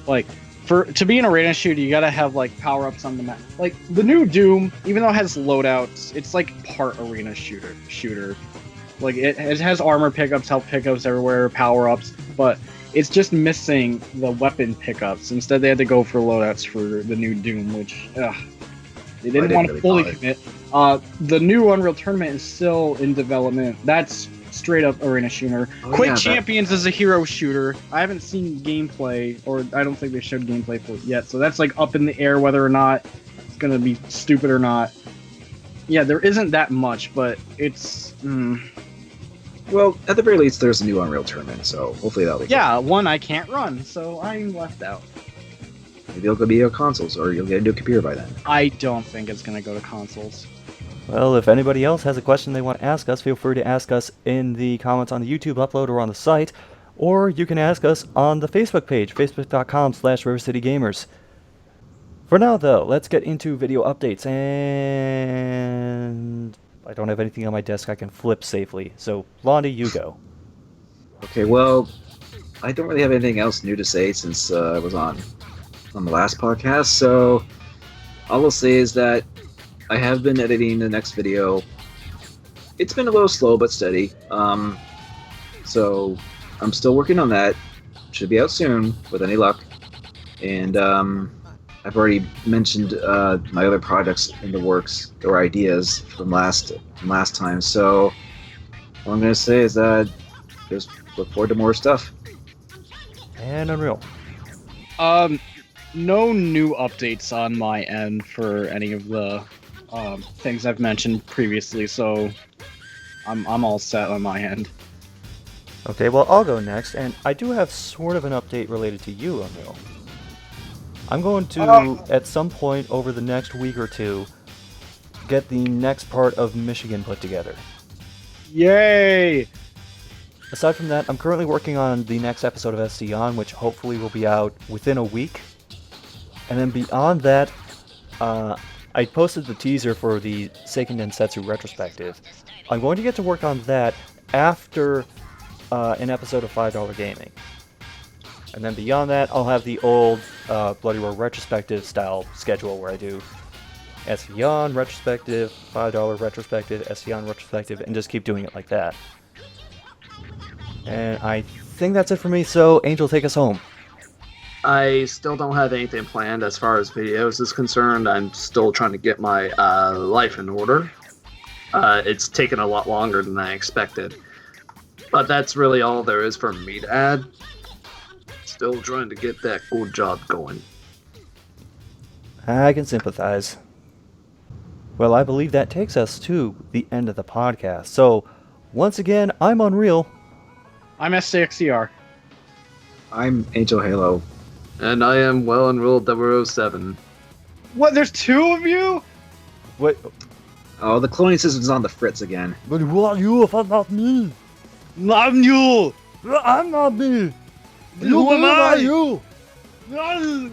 Like, to be an arena shooter, you gotta have like power-ups on the map. Like, the new Doom, even though it has loadouts, it's like part arena shooter. Like, it has armor pickups, health pickups everywhere, power-ups, but it's just missing the weapon pickups. Instead, they had to go for loadouts for the new Doom, which they didn't want to fully commit. The new Unreal Tournament is still in development. That's straight up arena shooter. Quake Champions is a hero shooter. I haven't seen gameplay, or I don't think they showed gameplay for it yet. So that's like up in the air whether or not it's gonna be stupid or not. Yeah, there isn't that much, but it's. Well, at the very least, there's a new Unreal Tournament, so hopefully that'll be good. Yeah, one I can't run, so I'm left out. Maybe it'll be on consoles, or you'll get into a computer by then. I don't think it's gonna go to consoles. Well, if anybody else has a question they want to ask us, feel free to ask us in the comments on the YouTube upload or on the site, or you can ask us on the Facebook page, facebook.com/RiverCityGamers. For now, though, let's get into video updates, and I don't have anything on my desk I can flip safely, so Blondie, you go. Okay, well, I don't really have anything else new to say since I was on the last podcast, so all I'll say is that I have been editing the next video. It's been a little slow but steady, so I'm still working on that. Should be out soon with any luck. And I've already mentioned my other projects in the works or ideas from last time. So all I'm gonna say is that just look forward to more stuff. And Unreal. No new updates on my end for any of the things I've mentioned previously, so I'm all set on my end. Okay, well, I'll go next, and I do have sort of an update related to you, Unreal. I'm going to, at some point over the next week or two, get the next part of Michigan put together. Yay! Aside from that, I'm currently working on the next episode of SCXCR, which hopefully will be out within a week. And then beyond that, I posted the teaser for the Seiken Densetsu retrospective. I'm going to get to work on that after an episode of $5 Gaming. And then beyond that, I'll have the old Bloody Roar retrospective style schedule where I do SCXCR retrospective, $5 retrospective, SCXCR retrospective, and just keep doing it like that. And I think that's it for me, so Angel, take us home. I still don't have anything planned as far as videos is concerned. I'm still trying to get my life in order. It's taken a lot longer than I expected. But that's really all there is for me to add. Still trying to get that good job going. I can sympathize. Well, I believe that takes us to the end of the podcast. So, once again, I'm Unreal. I'm SCXCR. I'm AngelHalo. And I am well enrolled 007. What? There's two of you? What? Oh, the cloning system's on the fritz again. But who are you if I'm not me? I'm you. I'm not me. Who am I? You? No.